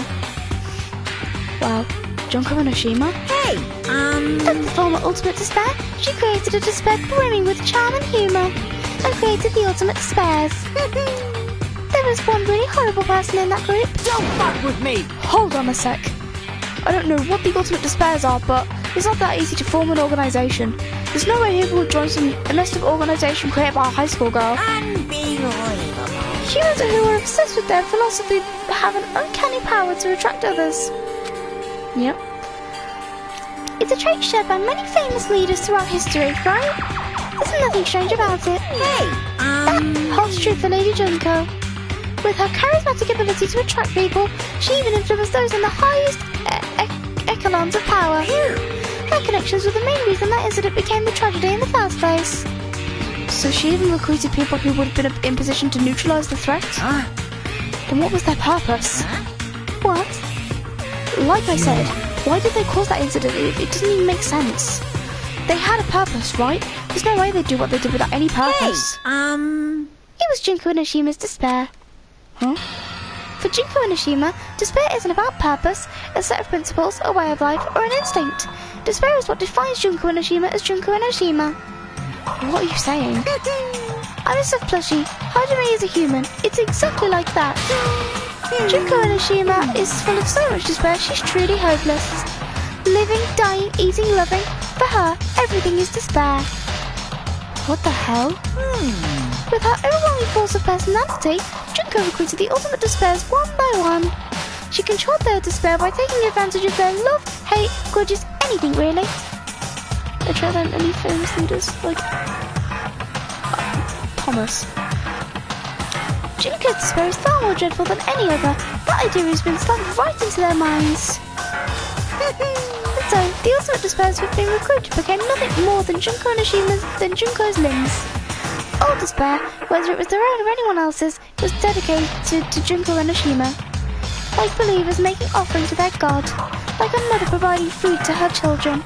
Wow. Junko Enoshima? Hey, As the former ultimate despair, she created a despair brimming with charm and humour, and created the ultimate despairs. There was one really horrible person in that group. Don't fuck with me. Hold on a sec. I don't know what the ultimate despairs are, but it's not that easy to form an organisation. There's no way people would join a nested organisation created by a high school girl. unbelievable. Humans who are obsessed with their philosophy have an uncanny power to attract others. Yep. It's a trait shared by many famous leaders throughout history, right? There's nothing strange about it. Hey, That holds true for Lady Junko. With her charismatic ability to attract people, she even influenced those in the highest echelons of power. Her connections were the main reason that incident became a tragedy in the first place. So she even recruited people who would have been in position to neutralise the threat? Then what was their purpose? What? Like I said, Why did they cause that incident? It doesn't even make sense. They had a purpose, right? There's no way they'd do what they did without any purpose. It was Junko Inishima's despair. Huh? For Junko Inishima, despair isn't about purpose, a set of principles, a way of life, or an instinct. Despair is what defines Junko Inishima as Junko Inishima. What are you saying? I'm a soft plushie. Hajime is a human. It's exactly like that. Junko Inishima is full of so much despair, she's truly hopeless. Living, dying, eating, loving. For her, everything is despair. What the hell? With her overwhelming force of personality, Junko recruited the ultimate despairs one by one. She controlled their despair by taking advantage of their love, hate, grudges, anything really. I tried out any famous leaders, like Thomas. Junko's despair is far more dreadful than any other. That idea has been slammed right into their minds. And so, the ultimate despairs who've been recruited became nothing more than Junko's limbs. All despair, whether it was their own or anyone else's, was dedicated to Junko Enoshima. Like believers making offering to their god, like a mother providing food to her children.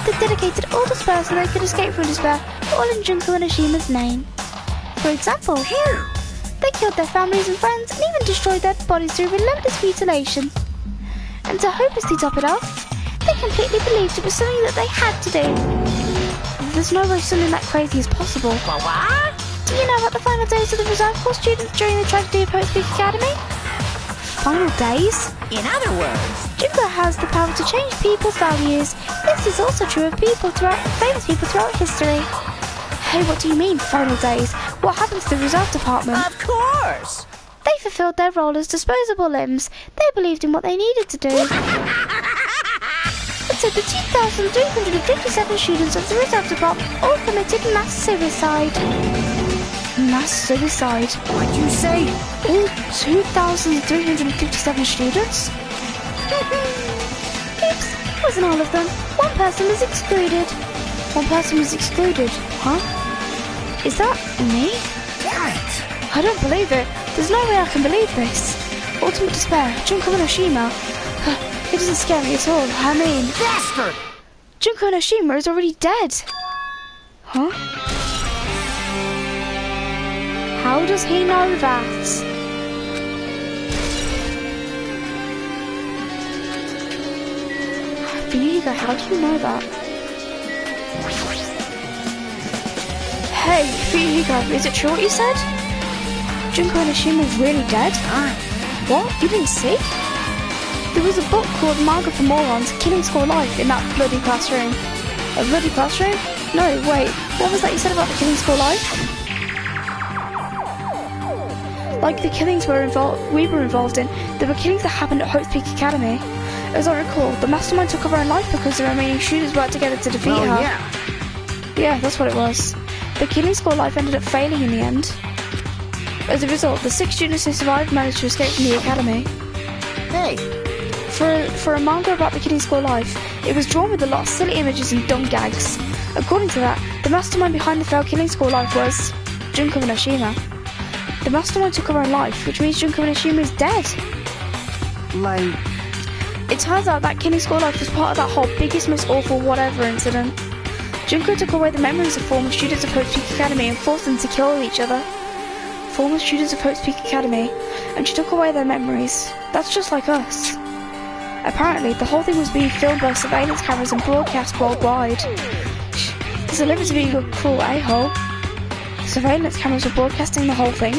They dedicated all despair so they could escape from despair, all in Junko Enoshima's name. For example, they killed their families and friends and even destroyed their bodies through relentless mutilation. And to hopelessly top it off, they completely believed it was something that they had to do. There's no way something that crazy is possible. Do you know about the final days of the reserve corps students during the tragedy of Hope Peak Academy? Final days? In other words, Junko has the power to change people's values. This is also true of famous people throughout history. Hey, what do you mean, final days? What happened to the reserve department? of course. They fulfilled their role as disposable limbs. They believed in what they needed to do. And so the 2,357 students of the reserve department all committed mass suicide. Mass suicide? What'd you say? All 2,357 students? Oops, wasn't all of them. One person was excluded. One person was excluded, huh? Is that me? Damn it. I don't believe it. There's no way I can believe this. Ultimate despair, Junko Enoshima. It doesn't scare me at all. I mean, Bastard! Junko Enoshima is already dead. Huh? How does he know that? Viego, how do you know that? Hey, Viego, is it true what you said? Junko Enoshima is really dead? What? You didn't see? There was a book called Manga for Morons, Killing Score Life in that bloody classroom. A bloody classroom? No, wait, what was that you said about the Killing Score Life? Like the killings we were involved in, there were killings that happened at Hope Peak Academy. As I recall, the mastermind took her own life because the remaining students worked together to defeat her. Yeah, that's what it was. The Killing Score Life ended up failing in the end. As a result, the 6 students who survived managed to escape from the academy. Hey, For a manga about the Killing Score Life, it was drawn with a lot of silly images and dumb gags. According to that, the mastermind behind the failed Killing Score Life was Junko Enoshima. The mastermind took her own life, which means Junko Enoshima is dead. like, It turns out that Killing Score Life was part of that whole biggest, most awful whatever incident. Junko took away the memories of former students of Hope Peak Academy and forced them to kill each other. Former students of Hope Peak Academy, and she took away their memories. That's just like us. Apparently, the whole thing was being filmed by surveillance cameras and broadcast worldwide. There's a limit to being a cruel a-hole. Surveillance cameras were broadcasting the whole thing.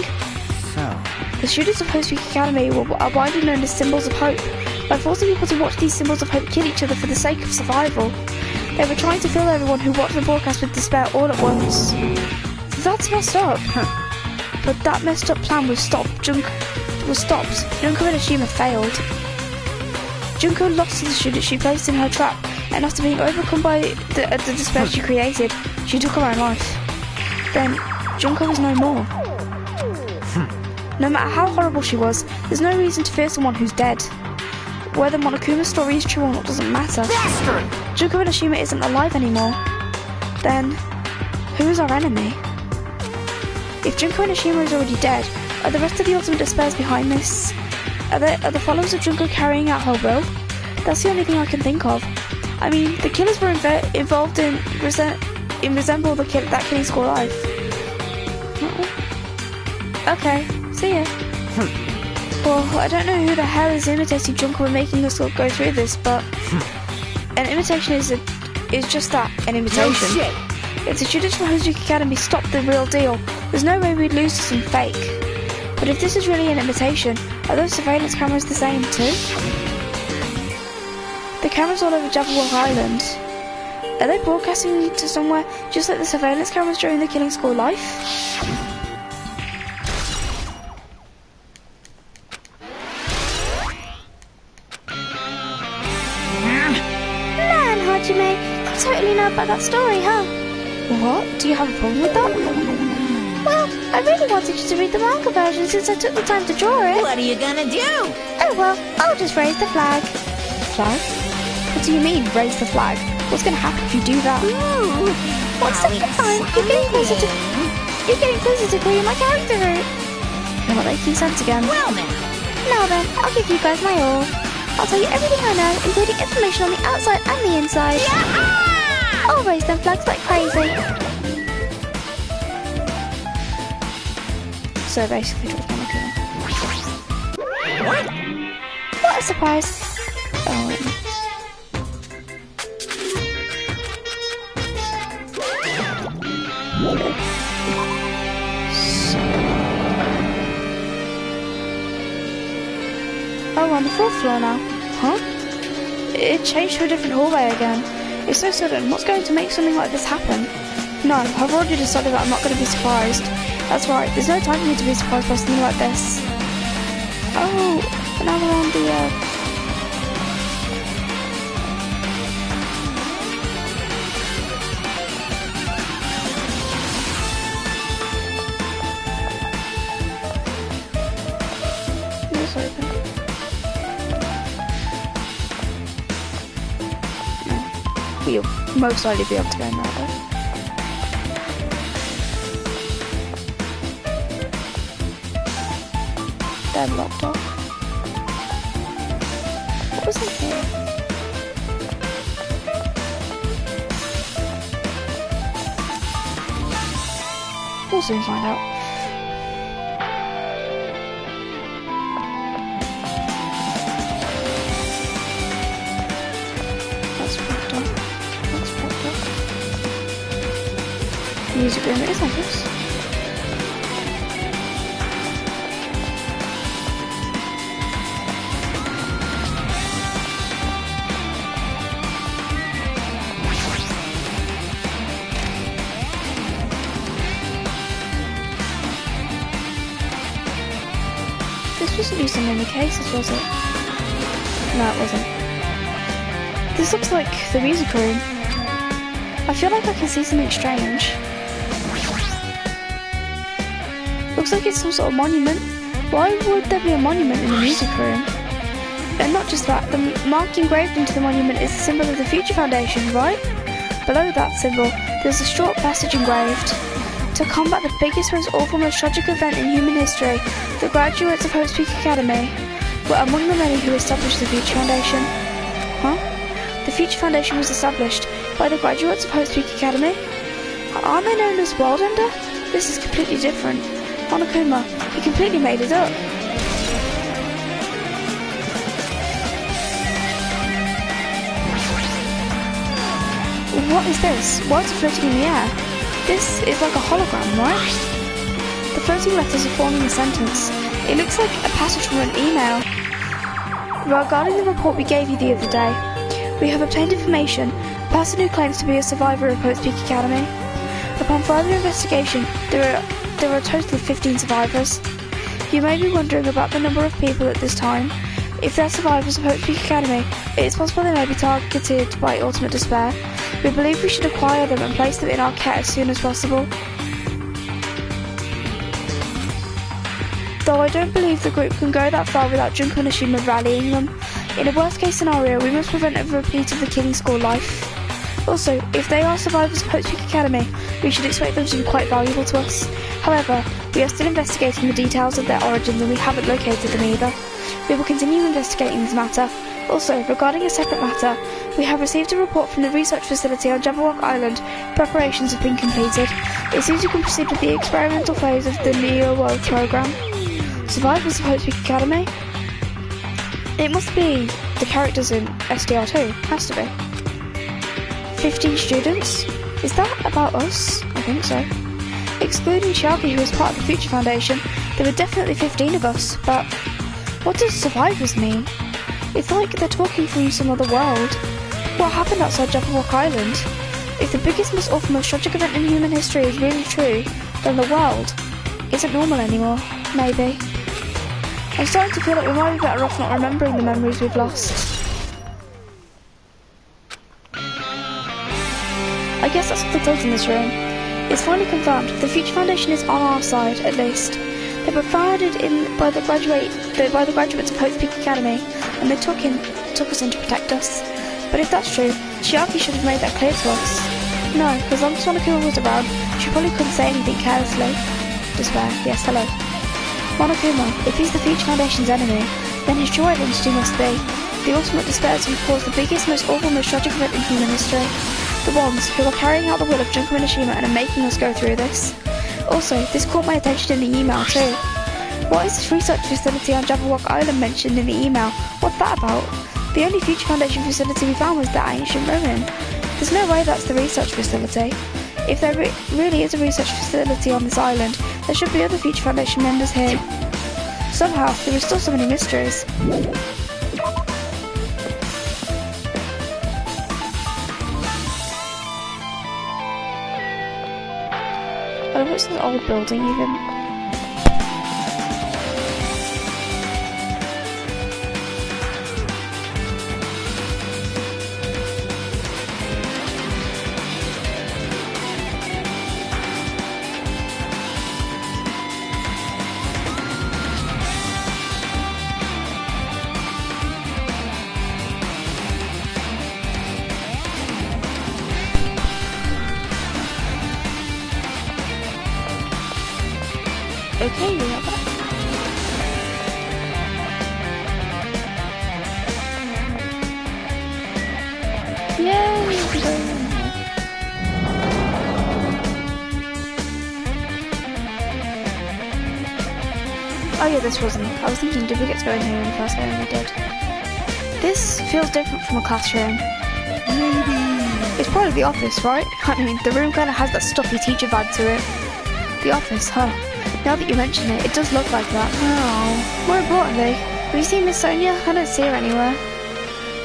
so, The students of Hope Peak Academy are widely known as symbols of hope, by forcing people to watch these symbols of hope kill each other for the sake of survival. They were trying to fill everyone who watched the broadcast with despair all at once. That's messed up. But that messed up plan was stopped. Junko Enoshima failed. Junko lost to the student she placed in her trap, and after being overcome by the despair she created, she took her own life. Then, Junko was no more. No matter how horrible she was, there's no reason to fear someone who's dead. Whether Monokuma's story is true or not doesn't matter. bastard! Junko Enoshima isn't alive anymore. Then, who is our enemy? If Junko Enoshima is already dead, are the rest of the ultimate despairs behind this? Are the followers of Junko carrying out her will? That's the only thing I can think of. I mean, the killers were involved in resemble that killing school life. Okay, see ya. Well, I don't know who the hell is imitating Junko and making us all go through this, but an imitation is just that, an imitation. No shit. If the traditional Hozuki Academy stopped the real deal, there's no way we'd lose to some fake. But if this is really an imitation, are those surveillance cameras the same too? The cameras all over Jabberwock Island. Are they broadcasting to somewhere just like the surveillance cameras during the killing school life? Man, Hajime, you totally know about that story, huh? What? Do you have a problem with that? Well, I really wanted you to read the manga version since I took the time to draw it. What are you gonna do? Oh well, I'll just raise the flag. Flag? What do you mean, raise the flag? What's going to happen if you do that? One step at a time, you're getting closer to clearing my character route. You're not making sense again. Well now. Now then, I'll give you guys my all. I'll tell you everything I know, including information on the outside and the inside. I'll raise them flags like crazy. So basically, draw Monokuma. What a surprise. Oh, oh, we're on the 4th floor now. Huh? It changed to a different hallway again. It's so sudden. What's going to make something like this happen? No, I've already decided that I'm not going to be surprised. That's right, there's no time for me to be surprised by something like this. Oh, now we're on the, It's open. We'll most likely be able to go in there though. They're locked off. What was in here? We'll soon find out. That's propped up. That's propped up. Music room it is, I guess. This wasn't used in any cases, was it? No, it wasn't. This looks like the music room. I feel like I can see something strange. Looks like it's some sort of monument. Why would there be a monument in the music room? And not just that, the mark engraved into the monument is the symbol of the Future Foundation, right? Below that symbol, there's a short passage engraved. To combat the biggest, most awful, most tragic event in human history, the graduates of Hope's Peak Academy were among the many who established the Future Foundation. Huh? The Future Foundation was established by the graduates of Hope's Peak Academy? Aren't they known as World Ender? This is completely different. Monokuma, he completely made it up. What is this? Why is it floating in the air? This is like a hologram, right? The floating letters are forming a sentence. It looks like a passage from an email. Regarding the report we gave you the other day, we have obtained information. A person who claims to be a survivor of Hope's Peak Academy. Upon further investigation, there are a total of 15 survivors. You may be wondering about the number of people at this time. If they're survivors of Hope's Peak Academy, it is possible they may be targeted by ultimate despair. We believe we should acquire them and place them in our care as soon as possible. Though I don't believe the group can go that far without Junko and Ashima rallying them. In a worst case scenario, we must prevent a repeat of the killing school life. Also, if they are survivors of Hope's Peak Academy, we should expect them to be quite valuable to us. However, we are still investigating the details of their origins and we haven't located them either. We will continue investigating this matter Also, regarding a separate matter, we have received a report from the research facility on Jabberwock Island. Preparations have been completed. It seems you can proceed with the experimental phase of the Neo World program. Survivors of Hope's Peak Academy? It must be the characters in SDR2. Has to be. 15 students? Is that about us? I think so. Excluding Chiaki, who is part of the Future Foundation, there were definitely 15 of us, but what does survivors mean? It's like they're talking from some other world. What happened outside Jabberwock Island? If the biggest, most awful, most tragic event in human history is really true, then the world isn't normal anymore. Maybe. I'm starting to feel like we might be better off not remembering the memories we've lost. I guess that's what they told in this room. It's finally confirmed. The Future Foundation is on our side, at least. They were founded by the graduates of Hope's Peak Academy, and they took us in to protect us. But if that's true, Chiaki should have made that clear to us. No, as long as Monokuma was around, she probably couldn't say anything carelessly. Despair, yes, hello. Monokuma, if he's the Future Foundation's enemy, then his true identity must be the ultimate despairs who caused the biggest, most awful, most tragic event in human history. The ones who are carrying out the will of Junko Minashima and are making us go through this. Also, this caught my attention in the email too. What is this research facility on Jabberwock Island mentioned in the email? What's that about? The only Future Foundation facility we found was that ancient ruin. There's no way that's the research facility. If there really is a research facility on this island, there should be other Future Foundation members here. Somehow, there are still so many mysteries. Oh, what's this old building even? Okay, we are back. Yay! Oh yeah, this wasn't. I was thinking, did we get to go in here in the first game? We did. This feels different from a classroom. Maybe. It's probably the office, right? I mean, the room kind of has that stuffy teacher vibe to it. The office, huh? Now that you mention it, it does look like that. Oh. More importantly, have you seen Miss Sonia? I don't see her anywhere.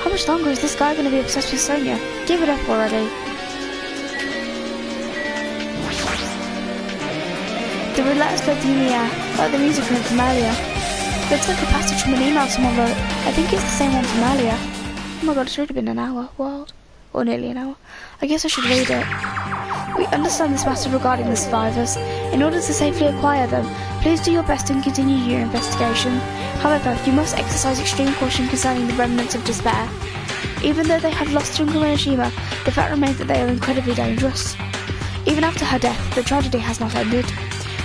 How much longer is this guy going to be obsessed with Sonia? Give it up already. The roulette's played in the air, like the music from earlier. Looks like a passage from an email someone wrote. I think it's the same one from earlier. Oh my god, it's already been an hour. What? Or nearly an hour. I guess I should read it. We understand this matter regarding the survivors. In order to safely acquire them, please do your best and continue your investigation. However, you must exercise extreme caution concerning the remnants of despair. Even though they have lost Junko Minashima, the fact remains that they are incredibly dangerous. Even after her death, the tragedy has not ended.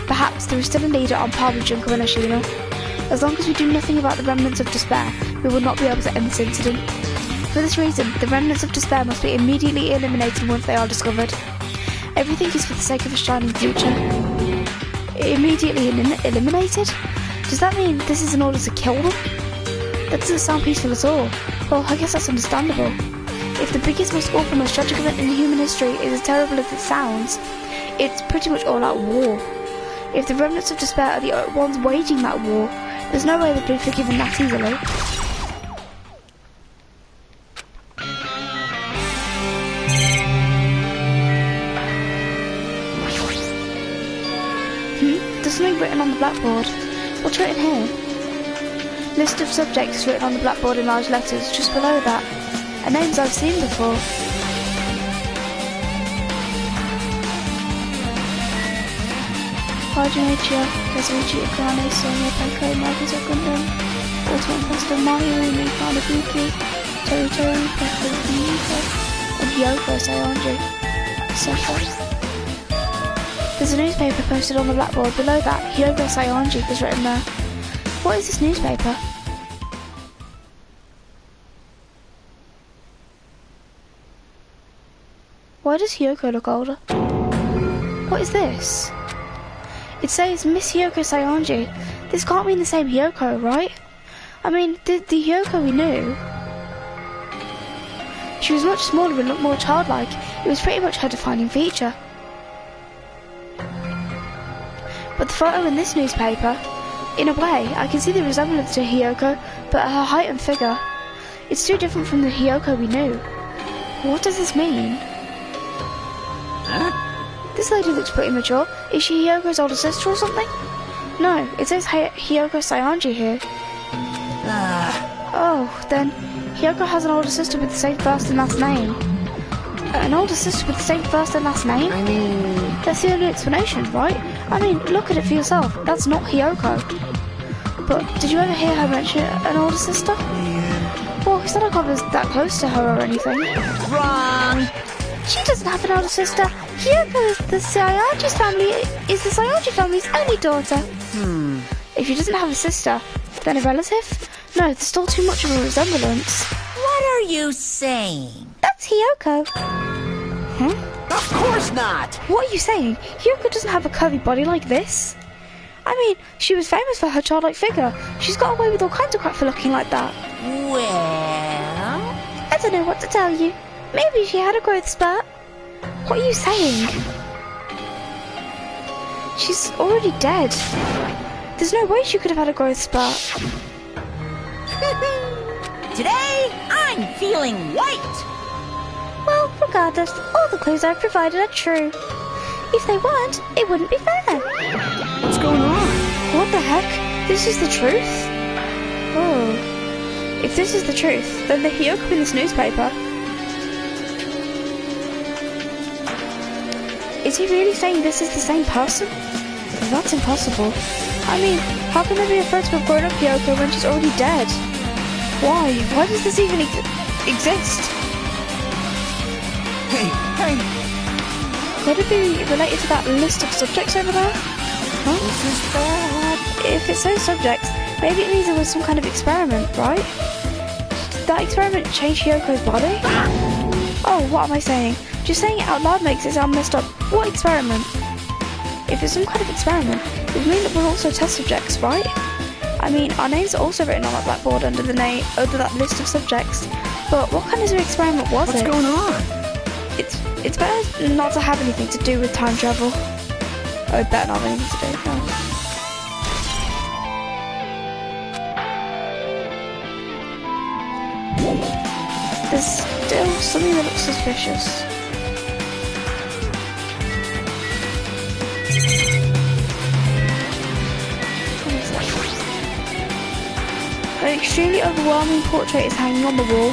Perhaps there is still a leader on par with Junko Minashima. As long as we do nothing about the remnants of despair, we will not be able to end this incident. For this reason, the remnants of despair must be immediately eliminated once they are discovered. Everything is for the sake of a shining future. Immediately eliminated? Does that mean this is an order to kill them? That doesn't sound peaceful at all. Well, I guess that's understandable. If the biggest, most awful, most tragic event in human history is as terrible as it sounds, it's pretty much all out war. If the remnants of despair are the ones waging that war, there's no way they'd be forgiven that easily. There's something written on the blackboard. What's written here? List of subjects written on the blackboard in large letters. Just below that are names I've seen before. Hajimichi, Kazuichi, Akane, Sonia, Peko, Nagisa, Gundam, Ultimate Imposter, Mayuri, Hanabuki, Tori, Peko, Diva, and Yoko Sayonji. Session. There's a newspaper posted on the blackboard. Below that, Hyogo Sayonji is written there. What is this newspaper? Why does Hiyoko look older? What is this? It says Miss Hiyoko Saionji. This can't mean the same Hiyoko, right? I mean, the Hiyoko we knew. She was much smaller and looked more childlike. It was pretty much her defining feature. But the photo in this newspaper, in a way, I can see the resemblance to Hiyoko, but her height and figure, it's too different from the Hiyoko we knew. What does this mean? Huh? This lady looks pretty mature. Is she Hiyoko's older sister or something? No, it says Hiyoko Saionji here. Oh, then Hiyoko has an older sister with the same first and last name. An older sister with the same first and last name? I mean... That's the only explanation, right? I mean, look at it for yourself. That's not Hiyoko. But did you ever hear her mention an older sister? Yeah. Well, it's not like I was that close to her or anything. Wrong. She doesn't have an older sister. Hiyoko is the Saionji family's only daughter. If she doesn't have a sister, then a relative? No, there's still too much of a resemblance. What are you saying? That's Hiyoko. Of course not. What are you saying? Hiyoko doesn't have a curvy body like this. I mean, she was famous for her childlike figure. She's got away with all kinds of crap for looking like that. Well... I don't know what to tell you. Maybe she had a growth spurt. What are you saying? She's already dead. There's no way she could have had a growth spurt. Today, I'm feeling white. Well, regardless, all the clues I've provided are true. If they weren't, it wouldn't be fair. What's going on? What the heck? This is the truth? Oh. If this is the truth, then the Hiyoko in this newspaper... Is he really saying this is the same person? That's impossible. I mean, how can there be a photo of grown-up Hiyoko when she's already dead? Why? Why does this even exist? Hey! Could it be related to that list of subjects over there? Huh? This is bad. If it says subjects, maybe it means it was some kind of experiment, right? Did that experiment change Hiyoko's body? Oh, what am I saying? Just saying it out loud makes it sound messed up. What experiment? If it's some kind of experiment, it would mean that we're also test subjects, right? I mean, our names are also written on that blackboard under that list of subjects. But what kind of experiment was it? What's going on? It's better not to have anything to do with time travel. Oh, it better not have anything to do with that. There's still something that looks suspicious. What is that? An extremely overwhelming portrait is hanging on the wall.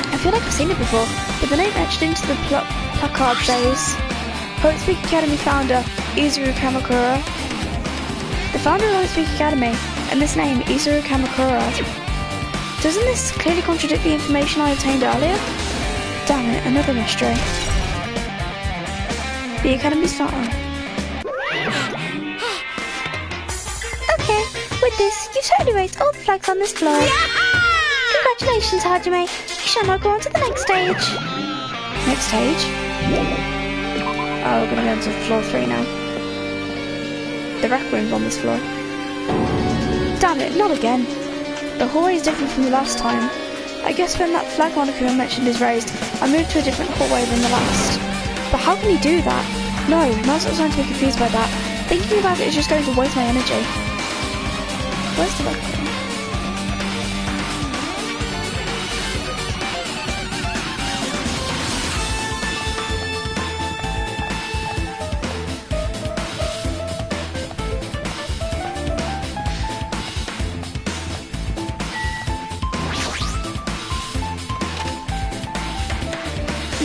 I feel like I've seen it before, but the name etched into the placard says Hope Speak Academy founder Izuru Kamakura. The founder of Hope Speak Academy, and this name, Izuru Kamakura. Doesn't this clearly contradict the information I obtained earlier? Damn it, another mystery. The Academy's founder. Okay, with this, you've totally raised all the flags on this floor. Congratulations, Hajime. You shall now go on to the next stage. Next stage? Oh, we're gonna go into floor 3 now. The rec room's on this floor. Damn it, not again. The hallway is different from the last time. I guess when that flag moniker I mentioned is raised, I moved to a different hallway than the last. But how can he do that? No, now's not time to be confused by that. Thinking about it is just going to waste my energy. Where's the rec room?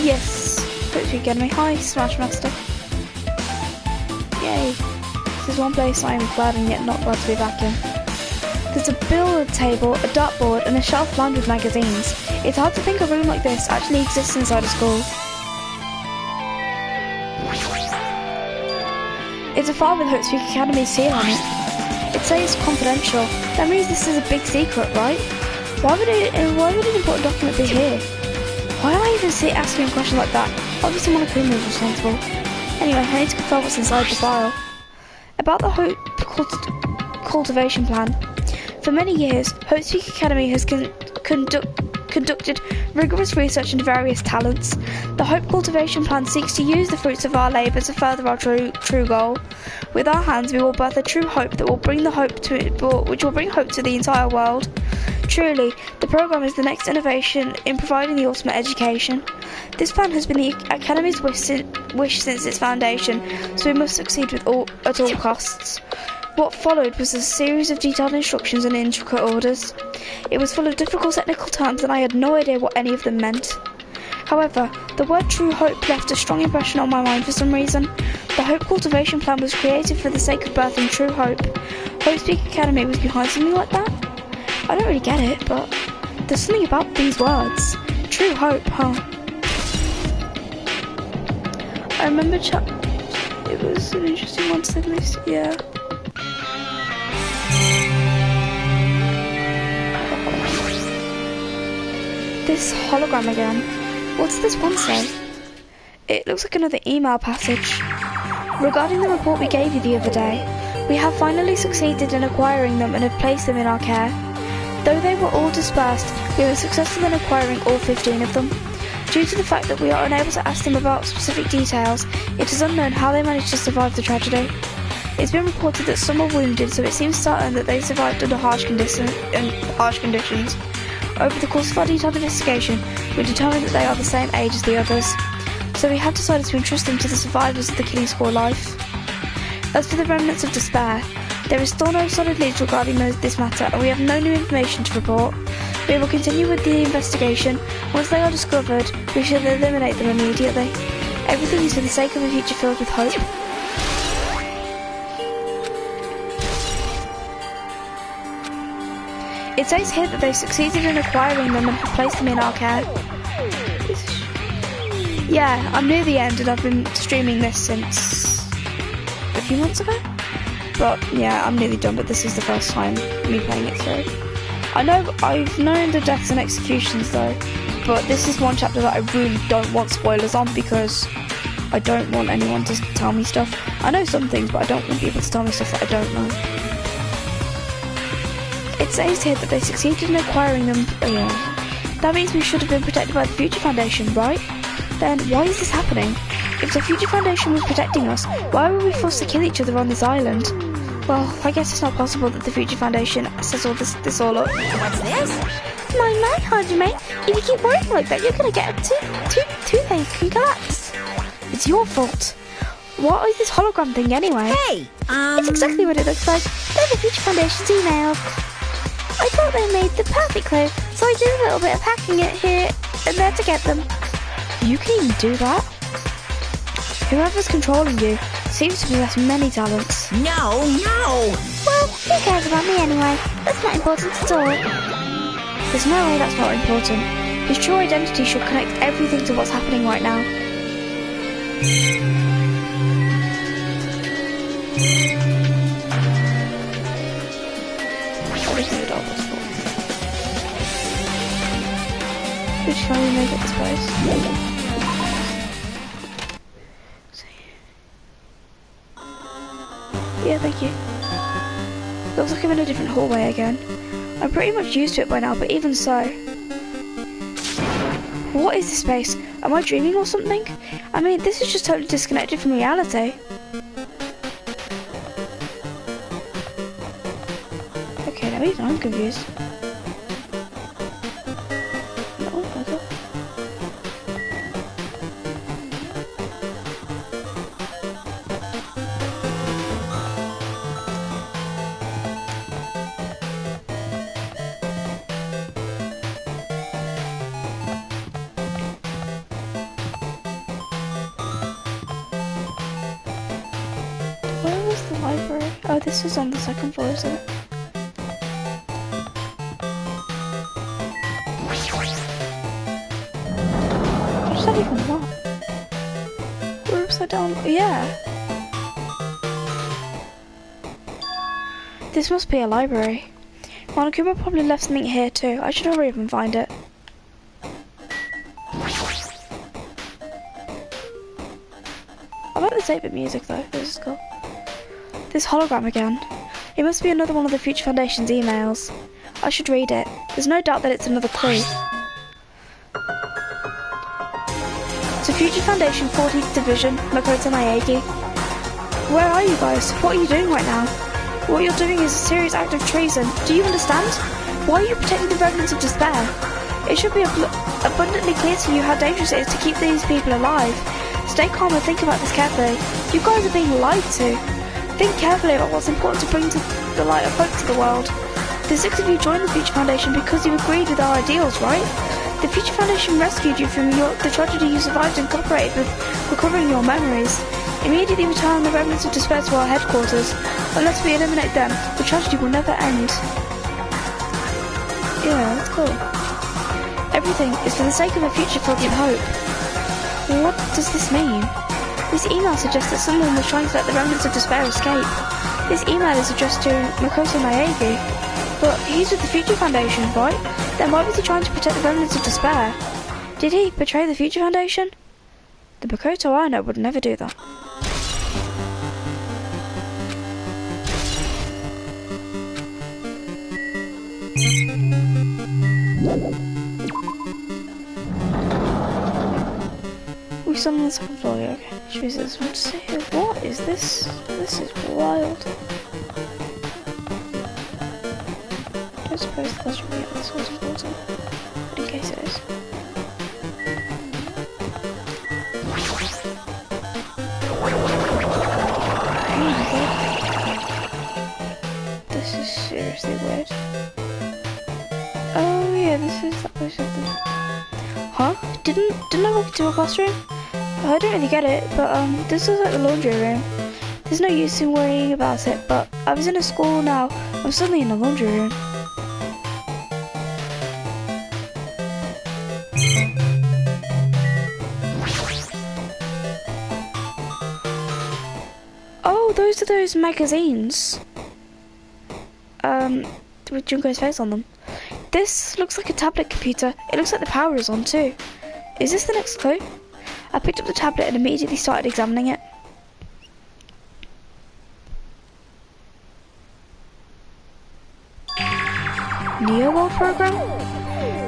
Yes, hopefully get me. Hi, Smash Master. Yay. This is one place I am glad and yet not glad to be back in. There's a billiard table, a dartboard, and a shelf lined with magazines. It's hard to think a room like this actually exists inside a school. It's a file with Hope Speak Academy's seal on it. It says confidential. That means this is a big secret, right? Why would an important document be here? Why am I even asking a question like that? Obviously Monokuma is responsible. Anyway, I need to confirm what's inside the file. About the Hope cultivation plan. For many years, Hope Speak Academy has conducted rigorous research into various talents. The Hope cultivation plan seeks to use the fruits of our labour to further our true goal. With our hands, we will birth a true hope that will bring which will bring hope to the entire world. Truly, the program is the next innovation in providing the ultimate education. This plan has been the Academy's wish since its foundation, so we must succeed at all costs. What followed was a series of detailed instructions and intricate orders. It was full of difficult technical terms and I had no idea what any of them meant. However, the word True Hope left a strong impression on my mind for some reason. The Hope cultivation plan was created for the sake of birthing true hope. Hope Speak Academy was behind something like that? I don't really get it, but there's something about these words. True hope, huh? I remember it was an interesting one to say the least, yeah. This hologram again. What's this one say? It looks like another email passage. Regarding the report we gave you the other day, we have finally succeeded in acquiring them and have placed them in our care. Though they were all dispersed, we were successful in acquiring all 15 of them. Due to the fact that we are unable to ask them about specific details, it is unknown how they managed to survive the tragedy. It's been reported that some were wounded, so it seems certain that they survived under harsh conditions. Over the course of our detailed investigation, we determined that they are the same age as the others, so we have decided to entrust them to the survivors of the killing score life. As for the remnants of despair, there is still no solid leads regarding this matter, and we have no new information to report. We will continue with the investigation. Once they are discovered, we shall eliminate them immediately. Everything is for the sake of a future filled with hope. It says here that they succeeded in acquiring them and have placed them in our care. Yeah, I'm near the end and I've been streaming this since a few months ago. But yeah, I'm nearly done, but this is the first time me playing it through. I know I've known the deaths and executions though, but this is one chapter that I really don't want spoilers on because I don't want anyone to tell me stuff. I know some things, but I don't want people to tell me stuff that I don't know. It says here that they succeeded in acquiring them. That means we should have been protected by the Future Foundation, right? Then why is this happening? If the Future Foundation was protecting us, why were we forced to kill each other on this island? Well, I guess it's not possible that the Future Foundation sets all this all up. What's this? My, Hajime, if you keep working like that, you're gonna get a toothache and collapse. It's your fault. What is this hologram thing anyway? Hey, It's exactly what it looks like. They're the Future Foundation's emails. I thought they made the perfect clue, so I did a little bit of hacking it here and there to get them. You can even do that? Whoever's controlling you seems to possess many talents. no. Well, who cares about me anyway? That's not important at all. There's no way that's not important. His true identity should connect everything to what's happening right now. Everything adult was for. Which can we make it this place? Yeah, thank you. Looks like I'm in a different hallway again. I'm pretty much used to it by now, but even so. What is this space? Am I dreaming or something? I mean, this is just totally disconnected from reality. Okay, now even I'm confused. No, okay. Where was the library? Oh, this is on the second floor, isn't it? What's that even what? We're upside down. Yeah. This must be a library. Monokuma probably left something here too. I should hurry up and find it. like the 8-bit music though. This is cool. This hologram again. It must be another one of the Future Foundation's emails. I should read it. There's no doubt that it's another clue. To Future Foundation 14th Division, Makoto Naegi. Where are you guys? What are you doing right now? What you're doing is a serious act of treason. Do you understand? Why are you protecting the remnants of despair? It should be abundantly clear to you how dangerous it is to keep these people alive. Stay calm and think about this carefully. You guys are being lied to. Think carefully about what's important to bring to the light of hope to the world. The 6 of you joined the Future Foundation because you agreed with our ideals, right? The Future Foundation rescued you from the tragedy you survived and cooperated with recovering your memories. Immediately return the remnants of despair to our headquarters. Unless we eliminate them, the tragedy will never end. Yeah, that's cool. Everything is for the sake of a future filled with hope. What does this mean? This email suggests that someone was trying to let the remnants of despair escape. This email is addressed to Makoto Naegi, but he's with the Future Foundation, right? Then why was he trying to protect the remnants of despair? Did he betray the Future Foundation? The Makoto I know would never do that. We still on the second floor, yeah, okay. Jesus, what is this? This is wild. I don't suppose the question will be this was important, but in case it is. Oh my god. This is seriously weird. Oh yeah, this is that place of the... Huh? Didn't I walk into a classroom? I don't really get it, but this is like the laundry room. There's no use in worrying about it, but I was in a school now. I'm suddenly in a laundry room. Oh, those are those magazines. With Junko's face on them. This looks like a tablet computer. It looks like the power is on too. Is this the next clue? I picked up the tablet and immediately started examining it. Neo World program?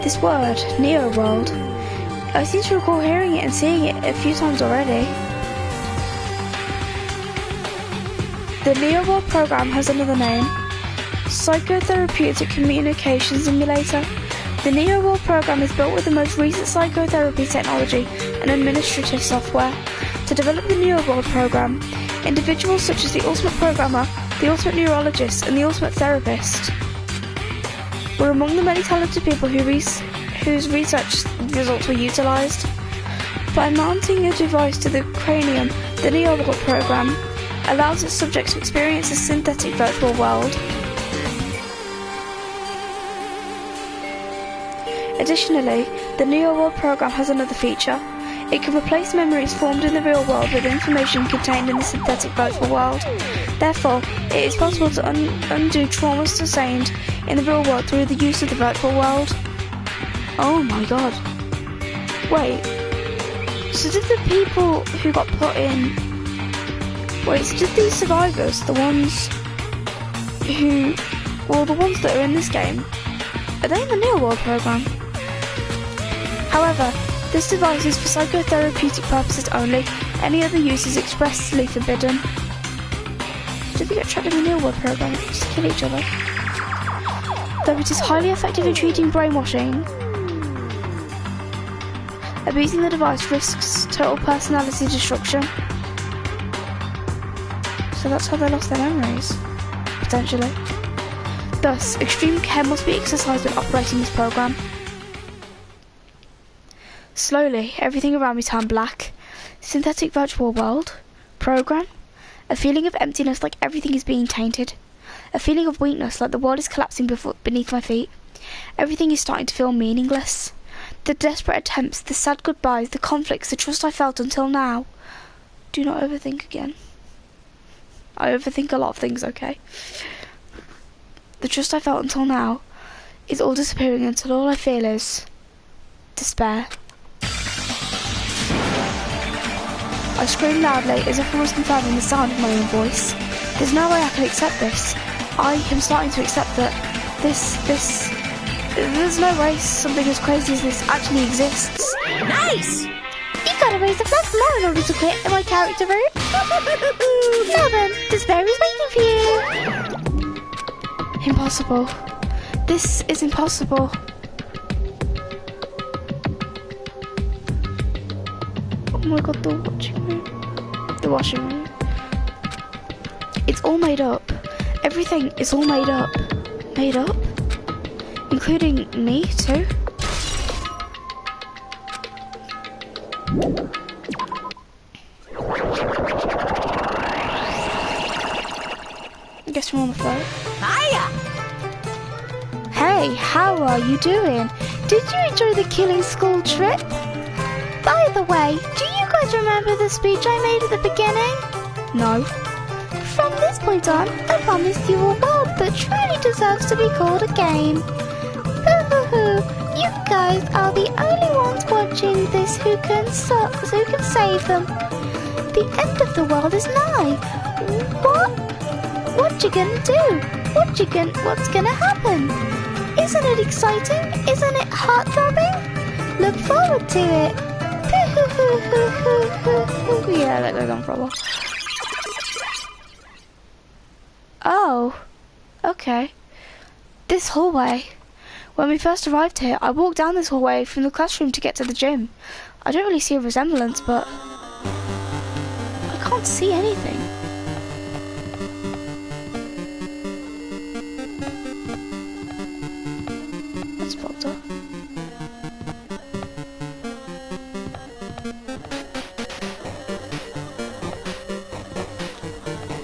This word, Neo World. I seem to recall hearing it and seeing it a few times already. The Neo World program has another name. Psychotherapeutic Communication Simulator. The Neo World program is built with the most recent psychotherapy technology and administrative software. To develop the Neo World program, individuals such as the Ultimate Programmer, the Ultimate Neurologist, and the Ultimate Therapist were among the many talented people whose research results were utilized. By mounting a device to the cranium, the Neo World program allows its subjects to experience a synthetic virtual world. Additionally, the Neo World program has another feature. It can replace memories formed in the real world with information contained in the synthetic virtual world. Therefore, it is possible to undo trauma sustained in the real world through the use of the virtual world. Oh my god. Wait. So did the people who got put in... Wait, so did these survivors, the ones who... Well, the ones that are in this game, are they in the Neo World program? However, this device is for psychotherapeutic purposes only. Any other use is expressly forbidden. Did they get trapped in the Neo World program and just kill each other? Though it is highly effective in treating brainwashing, abusing the device risks total personality destruction. So that's how they lost their memories, potentially. Thus, extreme care must be exercised when operating this program. Slowly, everything around me turned black. Synthetic virtual world. Program. A feeling of emptiness, like everything is being tainted. A feeling of weakness, like the world is collapsing beneath my feet. Everything is starting to feel meaningless. The desperate attempts, the sad goodbyes, the conflicts, the trust I felt until now. Do not overthink again. I overthink a lot of things, okay? The trust I felt until now is all disappearing until all I feel is despair. I screamed loudly as if I was confirming the sound of my own voice. There's no way I can accept this. I am starting to accept that there's no way something as crazy as this actually exists. Nice! You gotta raise the flag more in order to quit in my character route. Now then, this bear is waiting for you. Impossible. This is impossible. Oh my god, the washing room. The washing room. It's all made up. Everything is all made up. Made up? Including me, too? I guess we're on the float. Hiya! Hey, how are you doing? Did you enjoy the killing school trip? By the way, do you guys remember the speech I made at the beginning? No. From this point on, I promised you a world that truly deserves to be called a game. Hoo-hoo-hoo, you guys are the only ones watching this who can save them. The end of the world is nigh. What? What you gonna do? What's gonna happen? Isn't it exciting? Isn't it heart-throbbing? Look forward to it. Yeah, that goes on for a while. Oh, okay. This hallway. When we first arrived here, I walked down this hallway from the classroom to get to the gym. I don't really see a resemblance, but I can't see anything. That's blocked off.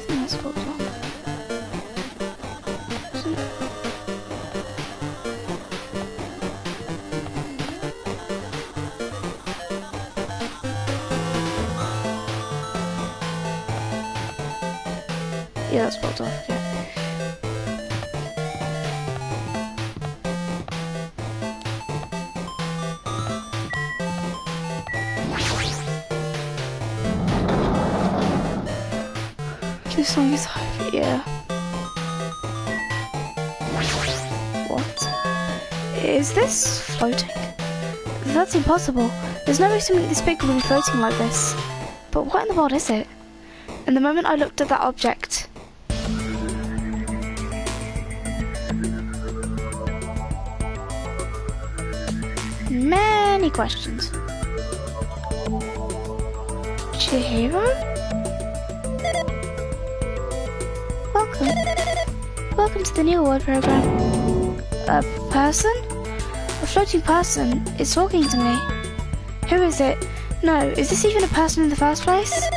That's blocked off. Yeah, that's blocked off, okay. This song is hard, yeah. What? Is this floating? That's impossible. There's no way something this big will be floating like this. But what in the world is it? And the moment I looked at that object, many questions. Chihiro? Welcome to the new award program. A person? A floating person is talking to me. Who is it? No, is this even a person in the first place?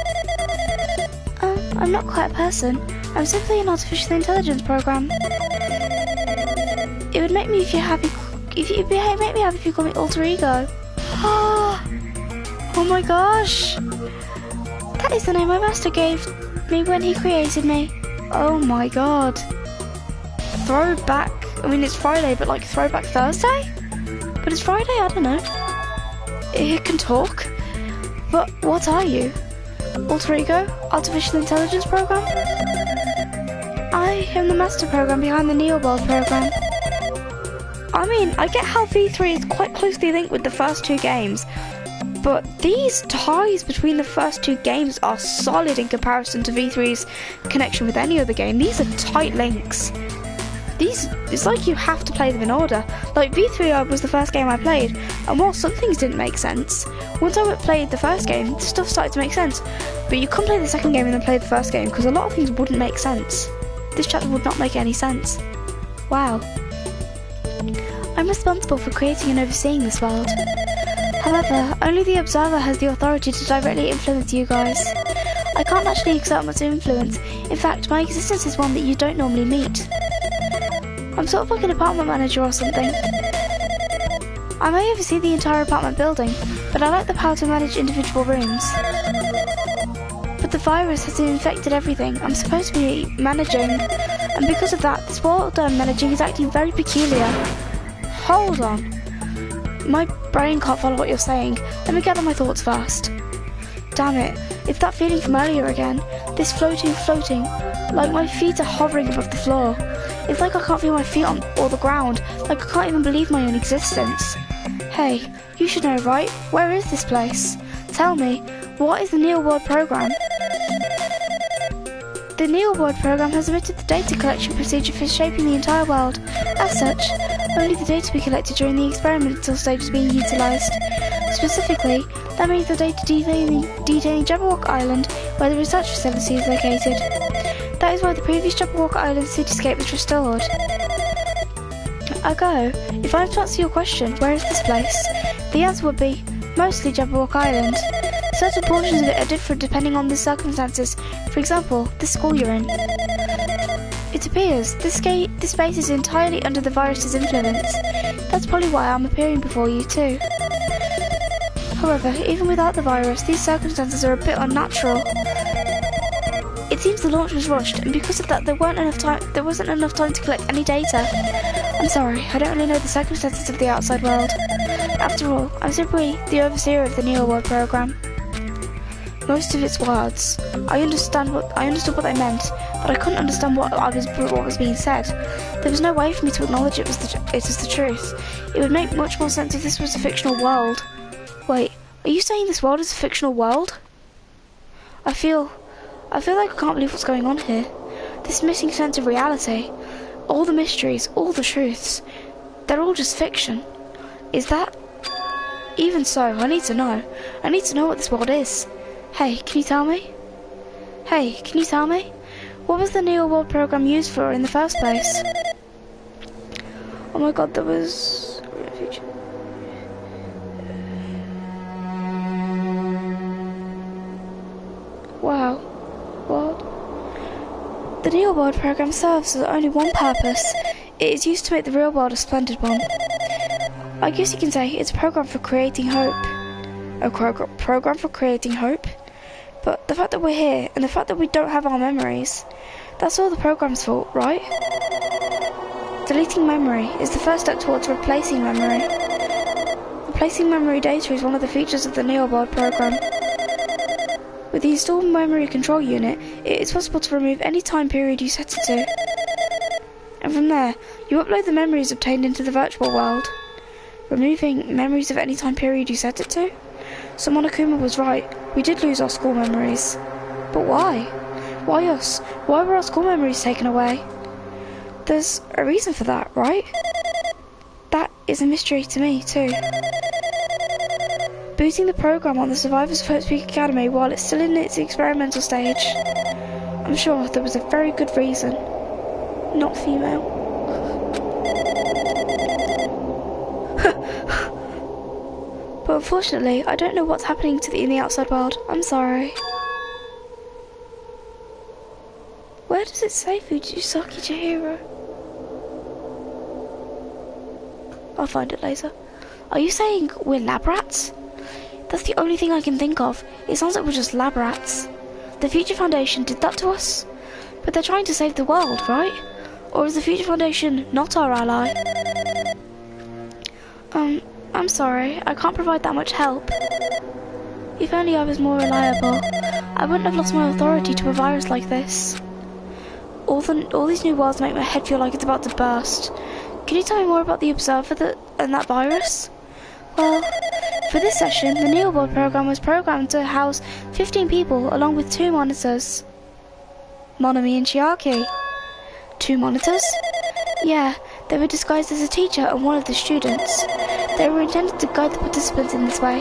I'm not quite a person. I'm simply an artificial intelligence program. It would make me happy if you call me alter ego. Oh my gosh! That is the name my master gave me when he created me. Oh my god. Throwback. I mean, it's Friday, but like Throwback Thursday? But it's Friday, I don't know. It can talk. But what are you? Alter ego? Artificial intelligence program? I am the master program behind the Neo World program. I mean, I get how V3 is quite closely linked with the first two games, but these ties between the first two games are solid in comparison to V3's connection with any other game. These are tight links. It's like you have to play them in order. Like V3 was the first game I played, and while some things didn't make sense, once I played the first game, stuff started to make sense. But you couldn't play the second game and then play the first game, because a lot of things wouldn't make sense. This chapter would not make any sense. Wow. I'm responsible for creating and overseeing this world. However, only the observer has the authority to directly influence you guys. I can't actually exert much influence. In fact, my existence is one that you don't normally meet. I'm sort of like an apartment manager or something. I may oversee the entire apartment building, but I lack the power to manage individual rooms. But the virus has infected everything I'm supposed to be managing, and because of that, this world I'm managing is acting very peculiar. Hold on. My brain can't follow what you're saying. Let me gather my thoughts first. Damn it, it's that feeling from earlier again. This floating, like my feet are hovering above the floor. It's like I can't feel my feet on or the ground, like I can't even believe my own existence. Hey, you should know, right? Where is this place? Tell me, what is the Neo World program? The Neo World program has omitted the data collection procedure for shaping the entire world. As such, only the data we collected during the experimental stage is being utilised. Specifically, that means the data detailing Jabberwock Island, where the research facility is located. That is why the previous Jabberwock Island cityscape was restored. If I have to answer your question, where is this place? The answer would be, mostly Jabberwock Island. Certain portions of it are different depending on the circumstances. For example, the school you're in. It appears this space is entirely under the virus's influence. That's probably why I'm appearing before you too. However, even without the virus, these circumstances are a bit unnatural. It seems the launch was rushed, and because of that, there wasn't enough time to collect any data. I'm sorry, I don't really know the circumstances of the outside world. After all, I'm simply the overseer of the Neo World program. Most of its words, I understood what they meant, but I couldn't understand what was being said. There was no way for me to acknowledge it was the truth. It would make much more sense if this was a fictional world. Wait, are you saying this world is a fictional world? I feel like I can't believe what's going on here. This missing sense of reality, all the mysteries, all the truths, they're all just fiction. Is that? Even so, I need to know. I need to know what this world is. Hey, can you tell me? What was the Neo World program used for in the first place? Oh my god, there was... Wow. What? The Neo World program serves as only one purpose. It is used to make the real world a splendid one. I guess you can say it's a program for creating hope. A program for creating hope? But the fact that we're here, and the fact that we don't have our memories, that's all the program's fault, right? Deleting memory is the first step towards replacing memory. Replacing memory data is one of the features of the Neo World program. With the installed memory control unit, it is possible to remove any time period you set it to. And from there, you upload the memories obtained into the virtual world. Removing memories of any time period you set it to? So Monokuma was right, we did lose our school memories. But why? Why us? Why were our school memories taken away? There's a reason for that, right? That is a mystery to me, too. Booting the program on the survivors of Hope Speak Academy while it's still in its experimental stage. I'm sure there was a very good reason. Not female. But unfortunately, I don't know what's happening in the outside world. I'm sorry. Where does it say Fujisaki Chihiro? I'll find it later. Are you saying we're lab rats? That's the only thing I can think of. It sounds like we're just lab rats. The Future Foundation did that to us. But they're trying to save the world, right? Or is the Future Foundation not our ally? I'm sorry, I can't provide that much help. If only I was more reliable, I wouldn't have lost my authority to a virus like this. All these new worlds make my head feel like it's about to burst. Can you tell me more about the Observer and that virus? Well, for this session, the Neo World program was programmed to house 15 people along with 2 monitors. Monomi and Chiaki. 2 monitors? Yeah, they were disguised as a teacher and one of the students. They were intended to guide the participants in this way.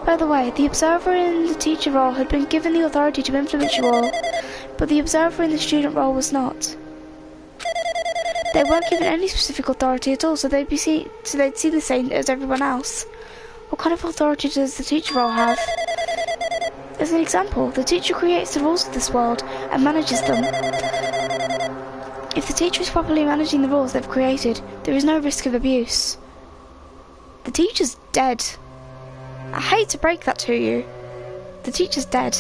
By the way, the Observer in the teacher role had been given the authority to influence you all, but the Observer in the student role was not. They weren't given any specific authority at all, so they'd see the same as everyone else. What kind of authority does the teacher role have? As an example, the teacher creates the rules of this world and manages them. If the teacher is properly managing the rules they've created, there is no risk of abuse. The teacher's dead. I hate to break that to you. The teacher's dead.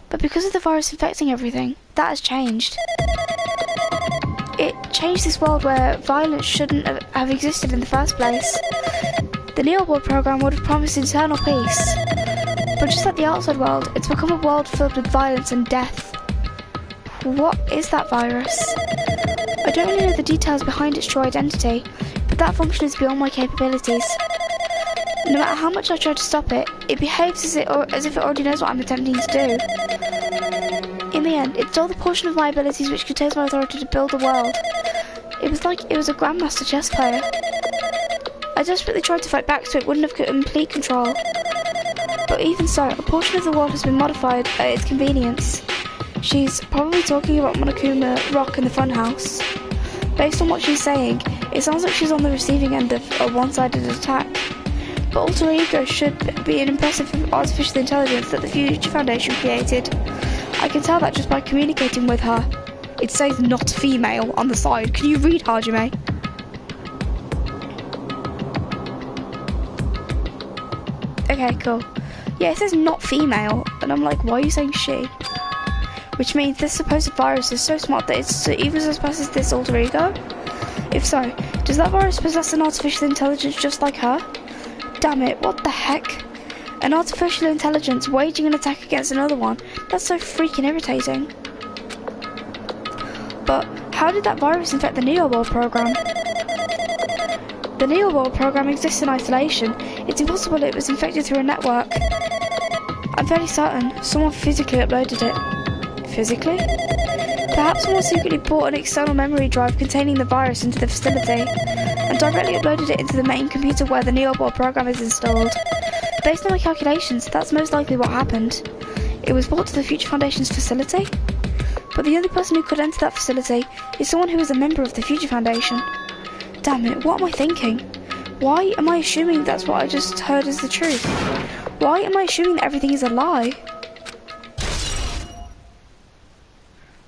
But because of the virus infecting everything, that has changed. It changed this world where violence shouldn't have existed in the first place. The Neo World program would have promised eternal peace. But just like the outside world, it's become a world filled with violence and death. What is that virus? I don't really know the details behind its true identity, but that function is beyond my capabilities. No matter how much I try to stop it, it behaves as if it already knows what I'm attempting to do. In the end, it stole the portion of my abilities which contains my authority to build the world. It was like it was a grandmaster chess player. I desperately tried to fight back so it wouldn't have complete control. But even so, a portion of the world has been modified at its convenience. She's probably talking about Monokuma Rock in the funhouse. Based on what she's saying, it sounds like she's on the receiving end of a one-sided attack. But Alter Ego should be an impressive artificial intelligence that the Future Foundation created. I can tell that just by communicating with her. It says not female on the side. Can you read, Hajime? Okay, cool. Yeah, it says not female, and I'm like, why are you saying she? Which means this supposed virus is so smart that it even surpasses this Alter Ego? If so, does that virus possess an artificial intelligence just like her? Damn it, what the heck? An artificial intelligence waging an attack against another one? That's so freaking irritating. But how did that virus infect the Neo World program? The Neo World program exists in isolation. It's impossible it was infected through a network. I'm fairly certain someone physically uploaded it. Physically? Perhaps someone secretly bought an external memory drive containing the virus into the facility and directly uploaded it into the main computer where the Neo World program is installed. Based on my calculations, that's most likely what happened. It was brought to the Future Foundation's facility? But the only person who could enter that facility is someone who is a member of the Future Foundation. Damn it, what am I thinking? Why am I assuming that's what I just heard is the truth? Why am I assuming that everything is a lie?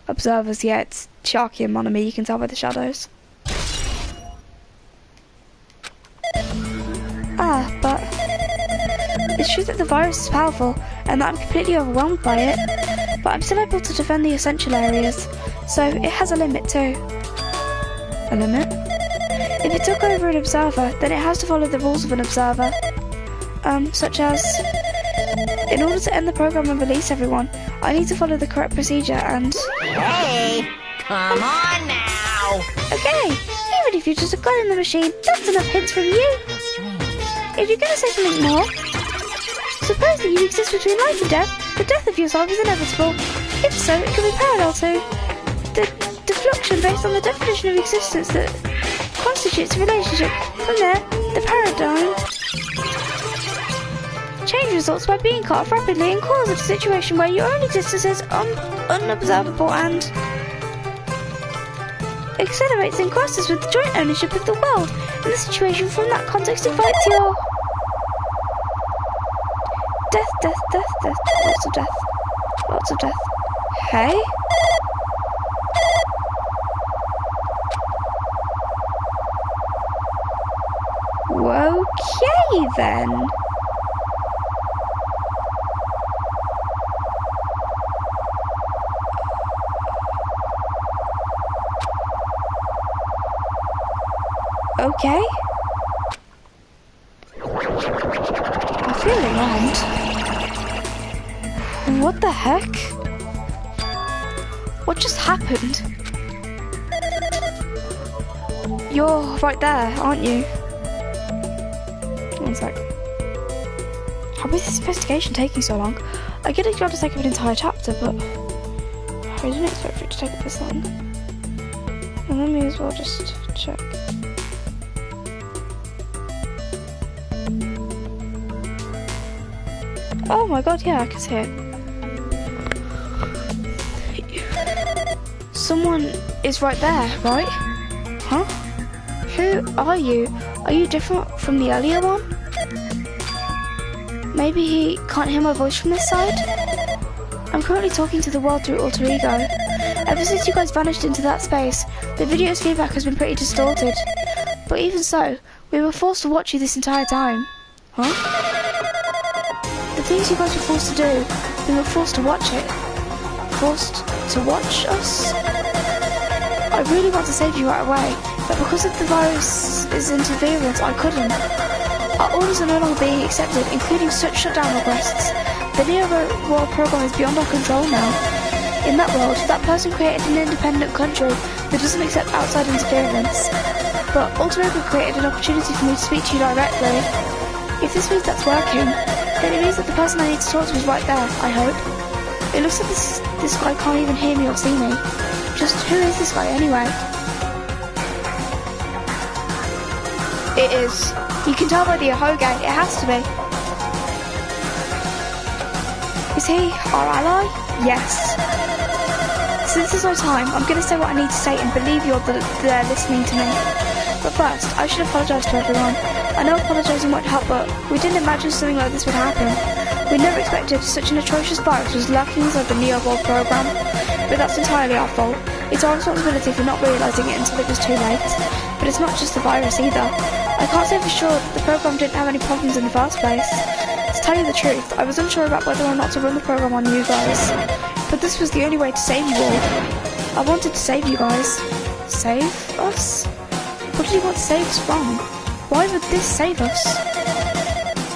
Observers, yeah, it's Sharky and Monami, you can tell by the shadows. But it's true that the virus is powerful and that I'm completely overwhelmed by it, but I'm still able to defend the essential areas, so it has a limit too. A limit? If it took over an observer, then it has to follow the rules of an observer. Such as, in order to end the program and release everyone, I need to follow the correct procedure and... Hey, come on now! Okay, even if you just got in the machine, that's enough hints from you. If you're gonna say something more, suppose that you exist between life and death, the death of yourself is inevitable. If so, it can be parallel to the deflection based on the definition of existence that constitutes a relationship. From there, the paradigm change results by being cut off rapidly and causes a situation where your own existence is unobservable and accelerates in crisis with the joint ownership of the world. In the situation from that context invites your death, lots of death. Hey? Okay then. Okay. I'm feeling alarmed. What the heck? What just happened? You're right there, aren't you? One sec. How is this investigation taking so long? I get it, you got to take up an entire chapter, but I didn't expect for it to take up this long. And let me as well just check. Oh my god, yeah, I can see it. Someone is right there, right? Huh? Who are you? Are you different from the earlier one? Maybe he can't hear my voice from this side? I'm currently talking to the world through Alter Ego. Ever since you guys vanished into that space, the video's feedback has been pretty distorted. But even so, we were forced to watch you this entire time. Huh? The things you guys were forced to do, we were forced to watch it. Forced to watch us? I really want to save you right away, but because of the virus's interference, I couldn't. Our orders are no longer being accepted, including such shutdown requests. The Neo World program is beyond our control now. In that world, that person created an independent country that doesn't accept outside interference. But Ultimoka created an opportunity for me to speak to you directly. If this means that's working, then it means that the person I need to talk to is right there, I hope. It looks like this guy can't even hear me or see me. Just who is this guy anyway? It is. You can tell by the Ahoge, it has to be. Is he our ally? Yes. Since there's no time, I'm going to say what I need to say and believe you're there listening to me. But first, I should apologise to everyone. I know apologising won't help, but we didn't imagine something like this would happen. We never expected such an atrocious virus was lurking inside the Neo World program. But that's entirely our fault. It's our responsibility for not realising it until it was too late. But it's not just the virus either. I can't say for sure that the program didn't have any problems in the first place. To tell you the truth, I was unsure about whether or not to run the program on you guys. But this was the only way to save you all. I wanted to save you guys. Save us? What did you want to save us from? Why would this save us?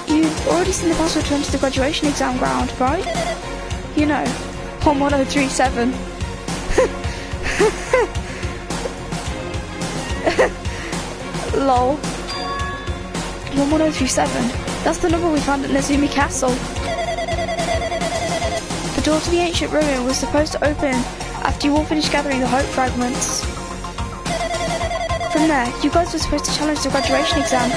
You've already seen the password to enter the graduation exam ground, right? You know, 11037. Lol. 11037. That's the number we found at Nezumi Castle. The door to the ancient ruin was supposed to open after you all finished gathering the hope fragments. From there, you guys were supposed to challenge the graduation exam.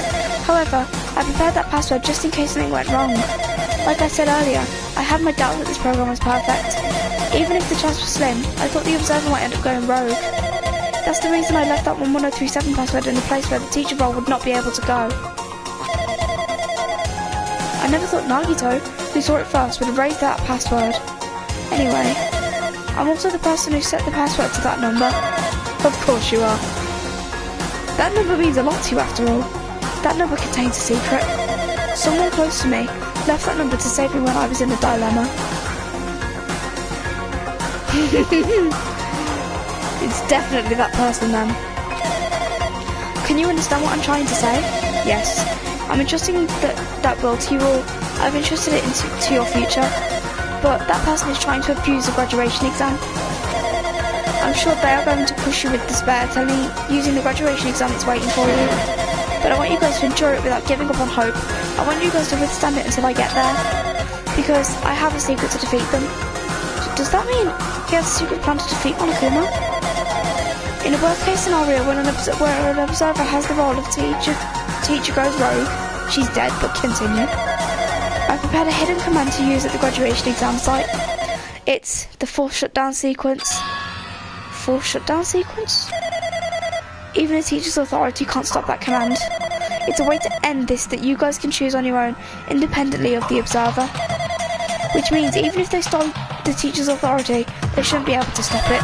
However, I prepared that password just in case something went wrong. Like I said earlier, I had my doubt that this program was perfect. Even if the chance was slim, I thought the observer might end up going rogue. That's the reason I left that 11037 password in a place where the teacher role would not be able to go. I never thought Nagito, who saw it first, would have raised that password. Anyway, I'm also the person who set the password to that number. Of course you are. That number means a lot to you after all. That number contains a secret. Someone close to me left that number to save me when I was in a dilemma. It's definitely that person then. Can you understand what I'm trying to say? Yes. I'm entrusting that will to you all. I've entrusted it into your future. But that person is trying to abuse the graduation exam. I'm sure they are going to push you with despair, using the graduation exam that's waiting for you. But I want you guys to endure it without giving up on hope. I want you guys to withstand it until I get there. Because I have a secret to defeat them. Does that mean he has a secret plan to defeat Monokuma? In a worst case scenario where an observer has the role of teacher goes rogue, she's dead, but continue. I prepared a hidden command to use at the graduation exam site. It's the forced shutdown sequence. Forced shutdown sequence? Even a teacher's authority can't stop that command. It's a way to end this that you guys can choose on your own, independently of the observer. Which means even if they stop the teacher's authority, they shouldn't be able to stop it.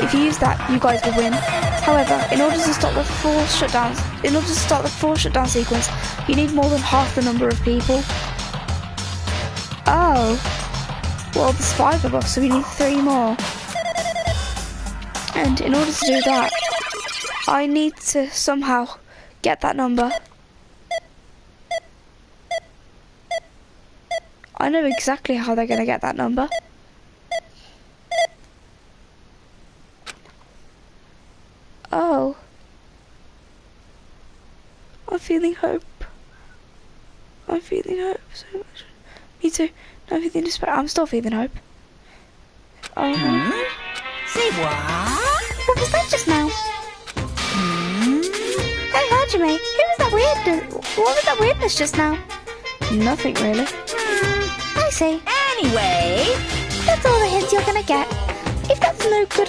If you use that, you guys will win. However, in order to start the forced shutdown sequence, you need more than half the number of people. Oh. Well, there's 5 of us, so we need 3 more. And in order to do that, I need to somehow get that number. I know exactly how they're going to get that number. Oh. I'm feeling hope. I'm feeling hope so much. Me too. No, I'm feeling despair. I'm still feeling hope. Oh. Say what? What was that just now? Hey, Hajime, who was that weirdness? What was that weirdness just now? Nothing really. I see. Anyway, That's all the hints you're gonna get. If that's no good,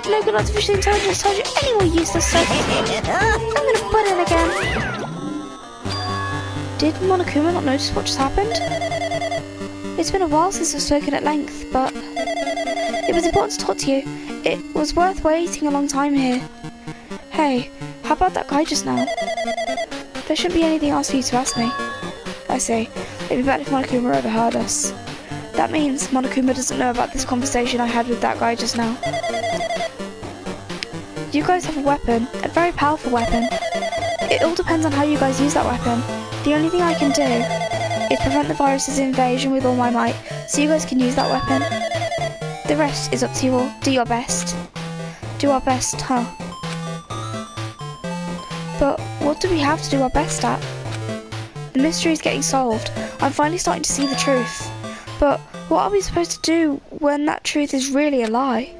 no good artificial intelligence told you any more useless stuff, I'm gonna butt in again. Did Monokuma not notice what just happened? It's been a while since I've spoken at length, but it was important to talk to you. It was worth waiting a long time here. Hey, how about that guy just now? There shouldn't be anything else for you to ask me. I see. It'd be better if Monokuma overheard us. That means Monokuma doesn't know about this conversation I had with that guy just now. You guys have a weapon, a very powerful weapon. It all depends on how you guys use that weapon. The only thing I can do is prevent the virus's invasion with all my might, so you guys can use that weapon. The rest is up to you all. Do your best. Do our best, huh? But what do we have to do our best at? The mystery is getting solved. I'm finally starting to see the truth. But what are we supposed to do when that truth is really a lie?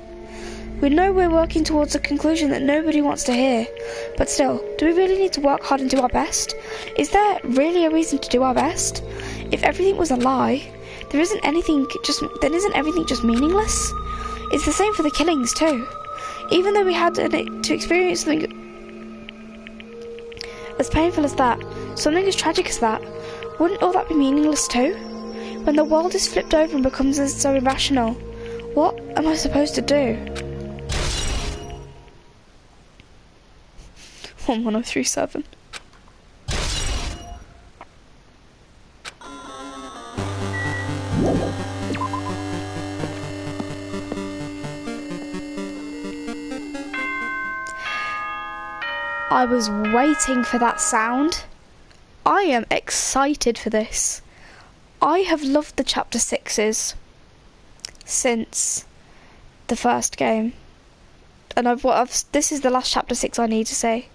We know we're working towards a conclusion that nobody wants to hear. But still, do we really need to work hard and do our best? Is there really a reason to do our best? If everything was a lie, then isn't everything just meaningless? It's the same for the killings too. Even though we had to experience something as painful as that, something as tragic as that, wouldn't all that be meaningless too? When the world is flipped over and becomes so irrational, what am I supposed to do? 11037. I was waiting for that sound. I am excited for this. I have loved the chapter 6s since the first game. And this is the last chapter 6 I need to say.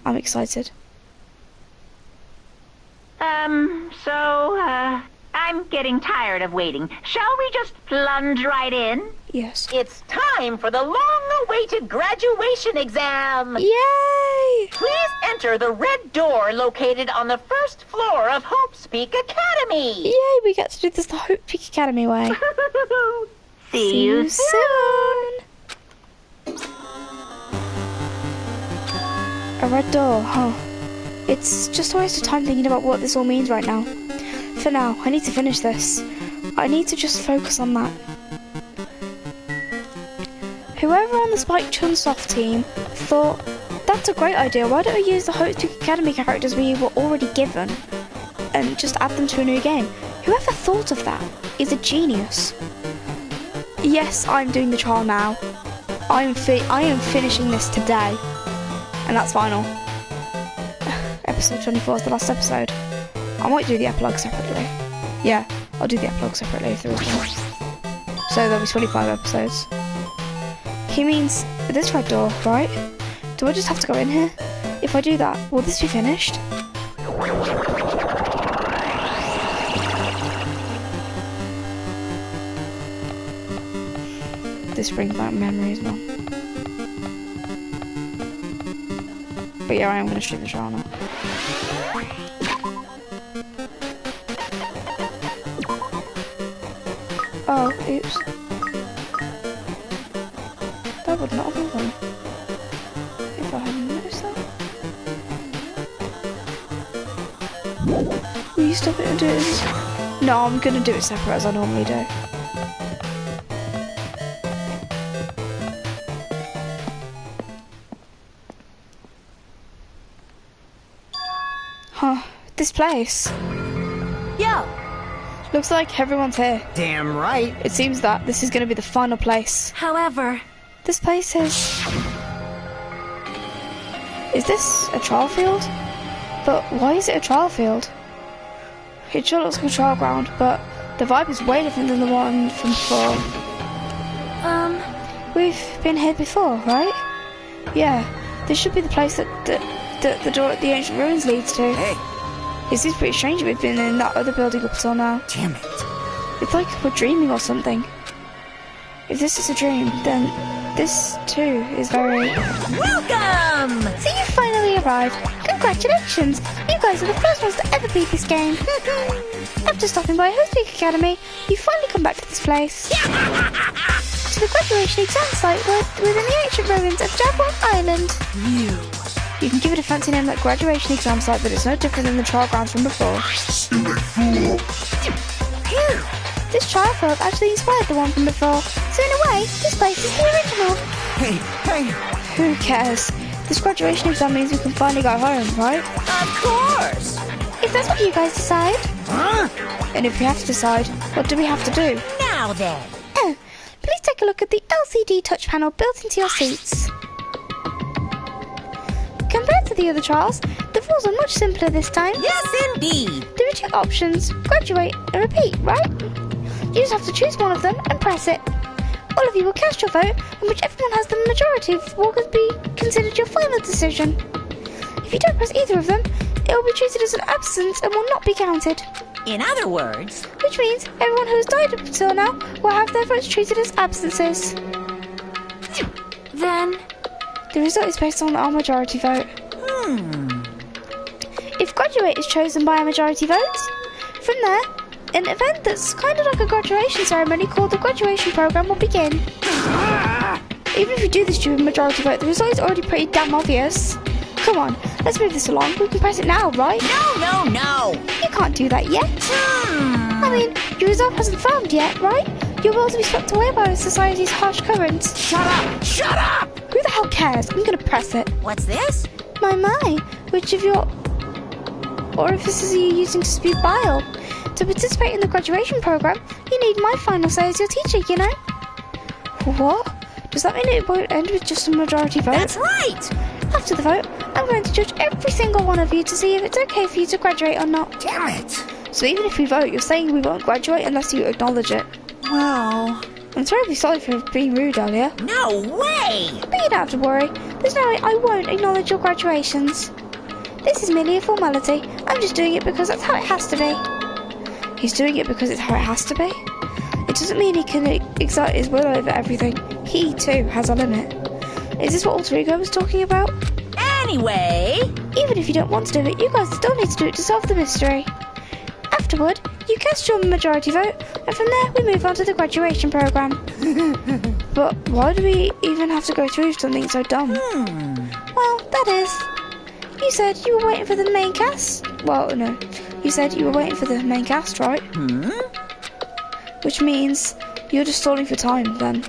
I'm excited. I'm getting tired of waiting. Shall we just plunge right in? Yes. It's time for the long-awaited graduation exam! Yay! Please enter the red door located on the first floor of Hope's Peak Academy! Yay, we get to do this the Hope Peak Academy way. See you soon! A red door, huh? It's just a waste of time thinking about what this all means right now. For now, I need to finish this. I need to just focus on that. Whoever on the Spike Chunsoft team thought, that's a great idea, why don't we use the Hope Peak Academy characters we were already given and just add them to a new game? Whoever thought of that is a genius. Yes, I'm doing the trial now. I am finishing this today. And that's final. Episode 24 is the last episode. I might do the epilogue separately. Yeah, I'll do the epilogue separately if there is one. So there'll be 25 episodes. He means this red door, right? Do I just have to go in here? If I do that, will this be finished? This brings back memories, man. But yeah, I am going to shoot the trial now. Oh, oops. That would not have happened if I hadn't noticed that. Will you stop it and do it? No, I'm going to do it separate as I normally do. Huh, this place. Yo! Looks like everyone's here. Damn right. It seems that this is going to be the final place. However, This place is... Is this a trial field? But why is it a trial field? It sure looks like a trial ground, but the vibe is way different than the one from before. We've been here before, right? Yeah, this should be the place that the door at the ancient ruins leads to. Hey, It seems pretty strange that we've been in that other building up until now. damn it. It's like we're dreaming or something. If this is a dream, then this too is very... welcome! So you finally arrived. Congratulations! You guys are the first ones to ever beat this game. After stopping by Hope Peak Academy, you finally come back to this place. To the graduation exam site within the ancient ruins of Jaguar Island. You can give it a fancy name like graduation exam site, but it's no different than the trial grounds from before. Phew! This trial field actually inspired the one from before, so in a way, this place is the original. Hey. Who cares? This graduation exam means we can finally go home, right? Of course! If that's what you guys decide. And if we have to decide, what do we have to do? Now then! Oh, please take a look at the LCD touch panel built into your seats. for the other trials, the rules are much simpler this time. Yes, indeed. There are 2 options, graduate and repeat, right? You just have to choose one of them and press it. All of you will cast your vote, and whichever one has the majority will be considered your final decision. If you don't press either of them, it will be treated as an absence and will not be counted. In other words, Which means everyone who has died up until now will have their votes treated as absences. Then, The result is based on our majority vote. If graduate is chosen by a majority vote, from there, an event that's kind of like a graduation ceremony called the graduation program will begin. Even if you do this stupid majority vote, the result is already pretty damn obvious. Come on, let's move this along. We can press it now, right? no. You can't do that yet. I mean, your result hasn't formed yet, right? Your will to be swept away by society's harsh currents. Shut up! Who the hell cares? I'm gonna press it. What's this? My, which of your orifices are you using to spew bile? To participate in the graduation program, you need my final say as your teacher, you know? What? Does that mean it won't end with just a majority vote? That's right! After the vote, I'm going to judge every single one of you to see if it's okay for you to graduate or not. Damn it! So even if we vote, you're saying we won't graduate unless you acknowledge it. Well... I'm terribly sorry for being rude earlier. No way! But you don't have to worry. There's no way I won't acknowledge your graduations. This is merely a formality. I'm just doing it because that's how it has to be. He's doing it because it's how it has to be? It doesn't mean he can exert his will over everything. He, too, has a limit. Is this what Alter Ego was talking about? Anyway... Even if you don't want to do it, you guys still need to do it to solve the mystery. Afterward, you cast your majority vote, and from there we move on to the graduation program. But why do we even have to go through something so dumb? Well, that is... You said you were waiting for the main cast? Well, no. You said you were waiting for the main cast, right? Which means you're just stalling for time, then.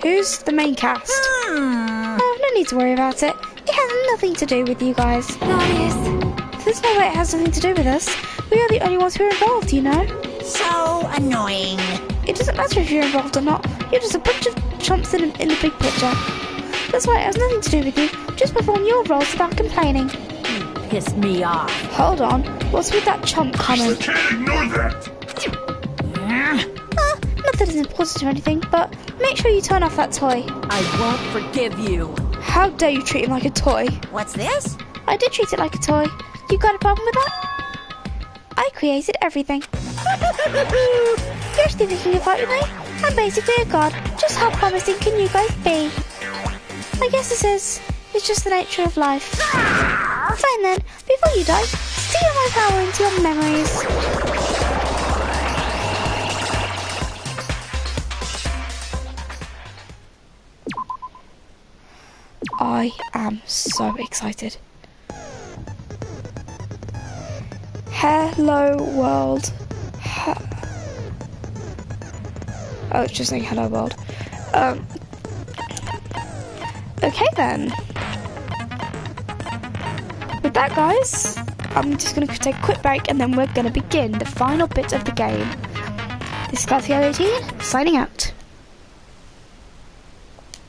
Who's the main cast? Oh, no need to worry about it. It has nothing to do with you guys. nice. There's no way it has something to do with us. We are the only ones who are involved, you know? So annoying. It doesn't matter if you're involved or not. You're just a bunch of chumps in the big picture. That's why it has nothing to do with you. Just perform your roles without complaining. Pissed me off. Hold on. What's with that chump comment? Can't ignore that! Not that it's important or anything, but make sure you turn off that toy. I won't forgive you. How dare you treat him like a toy? What's this? I did treat it like a toy. You got a problem with that? I created everything. You're still thinking about me? I'm basically a god. Just how promising can you guys be? I guess this is. It's just the nature of life. Fine then. Before you die, steal my power into your memories. I am so excited. Hello world. Oh, it's just saying hello world. Okay then. With that, guys, I'm just going to take a quick break and then we're going to begin the final bit of the game. This is Garfield 18, signing out.